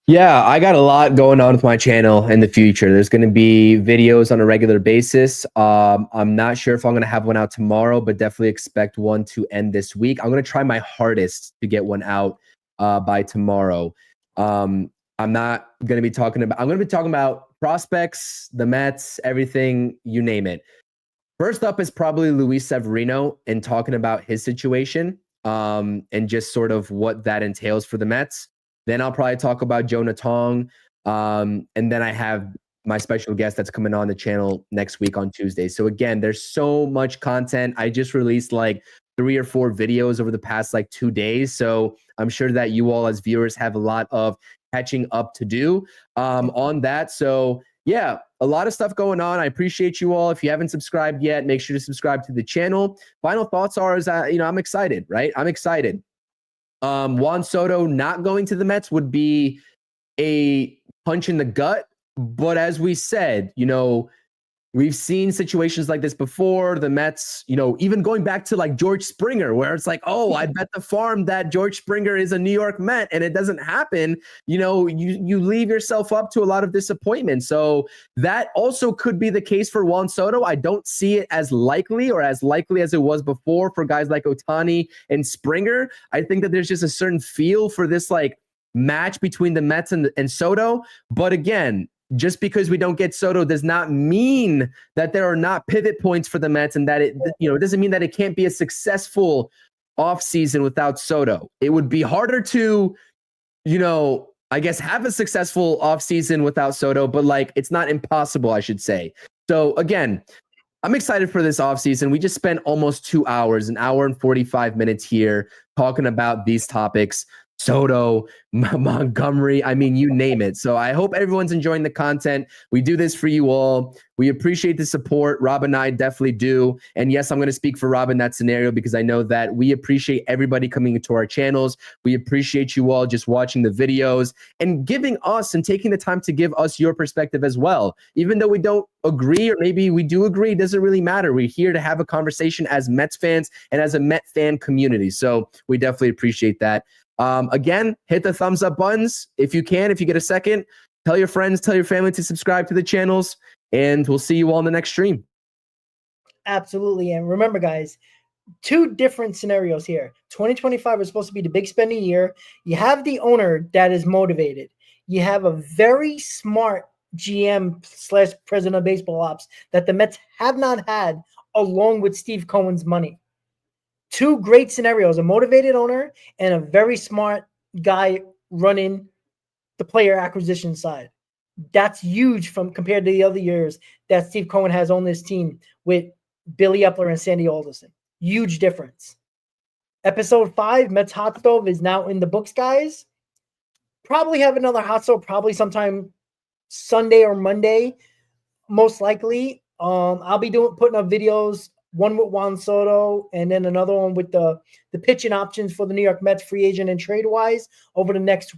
Yeah, I got a lot going on with my channel in the future. There's going to be videos on a regular basis. I'm not sure if I'm going to have one out tomorrow, but definitely expect one to end this week. I'm going to try my hardest to get one out by tomorrow. I'm not going to be talking about, I'm going to be talking about prospects, the Mets, everything, you name it. First up is probably Luis Severino and talking about his situation and just sort of what that entails for the Mets. Then I'll probably talk about Jonah Tong. And then I have my special guest that's coming on the channel next week on Tuesday. So again, there's so much content. I just released like 3 or 4 videos over the past like 2 days. So I'm sure that you all as viewers have a lot of catching up to do on that. So yeah, a lot of stuff going on. I appreciate you all. If you haven't subscribed yet, make sure to subscribe to the channel. Final thoughts are, I'm excited, right? I'm excited. Juan Soto not going to the Mets would be a punch in the gut. But as we said, we've seen situations like this before. The Mets, even going back to like George Springer, where it's like, oh, I bet the farm that George Springer is a New York Met, and it doesn't happen. You leave yourself up to a lot of disappointment. So that also could be the case for Juan Soto. I don't see it as likely as it was before for guys like Ohtani and Springer. I think that there's just a certain feel for this like match between the Mets and Soto. But again, just because we don't get Soto does not mean that there are not pivot points for the Mets, and that it doesn't mean that it can't be a successful offseason without Soto. It would be harder to, I guess, have a successful offseason without Soto, but like it's not impossible, I should say. So again, I'm excited for this offseason. We just spent almost 2 hours, 1 hour and 45 minutes here talking about these topics. Soto, Montgomery, I mean, you name it. So I hope everyone's enjoying the content. We do this for you all. We appreciate the support. Rob and I definitely do. And yes, I'm going to speak for Rob in that scenario because I know that we appreciate everybody coming into our channels. We appreciate you all just watching the videos and giving us and taking the time to give us your perspective as well. Even though we don't agree, or maybe we do agree, it doesn't really matter. We're here to have a conversation as Mets fans and as a Met fan community. So we definitely appreciate that. Again, hit the thumbs up buttons if you can, if you get a second. Tell your friends, tell your family to subscribe to the channels, and we'll see you all in the next stream. Absolutely. And remember, guys, 2 different scenarios here. 2025 is supposed to be the big spending year. You have the owner that is motivated. You have a very smart GM/president of baseball ops that the Mets have not had, along with Steve Cohen's money. 2 great scenarios, a motivated owner and a very smart guy running the player acquisition side. That's huge compared to the other years that Steve Cohen has on this team with Billy Epler and Sandy Alderson. Huge difference. Episode 5, Mets Hot Stove, is now in the books, guys. Probably have another hot stove probably sometime Sunday or Monday, most likely. I'll be putting up videos, one with Juan Soto, and then another one with the pitching options for the New York Mets free agent and trade-wise over the next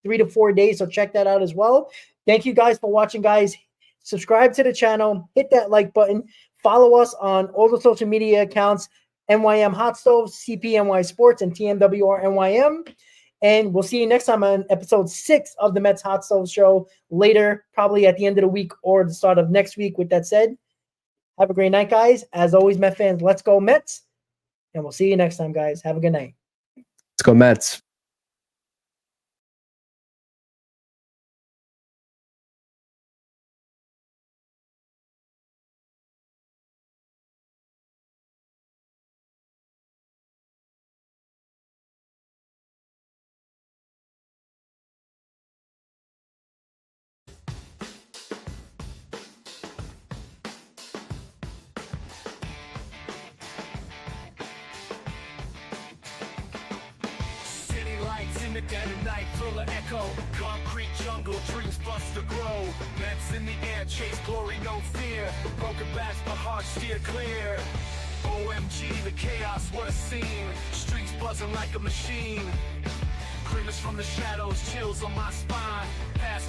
3 to 4 days. So check that out as well. Thank you guys for watching, guys. Subscribe to the channel. Hit that like button. Follow us on all the social media accounts, NYM Hot Stove, CPNY Sports, and TMWR NYM. And we'll see you next time on episode 6 of the Mets Hot Stove Show later, probably at the end of the week or the start of next week. With that said, have a great night, guys. As always, Met fans, let's go Mets. And we'll see you next time, guys. Have a good night. Let's go Mets. the dead of night, full of echo. Concrete jungle, dreams bust to grow. Mets in the air, chase glory, no fear. Broken backs, but hearts steer clear. OMG, the chaos, what a scene. Streets buzzing like a machine. Critters from the shadows, chills on my spine. Past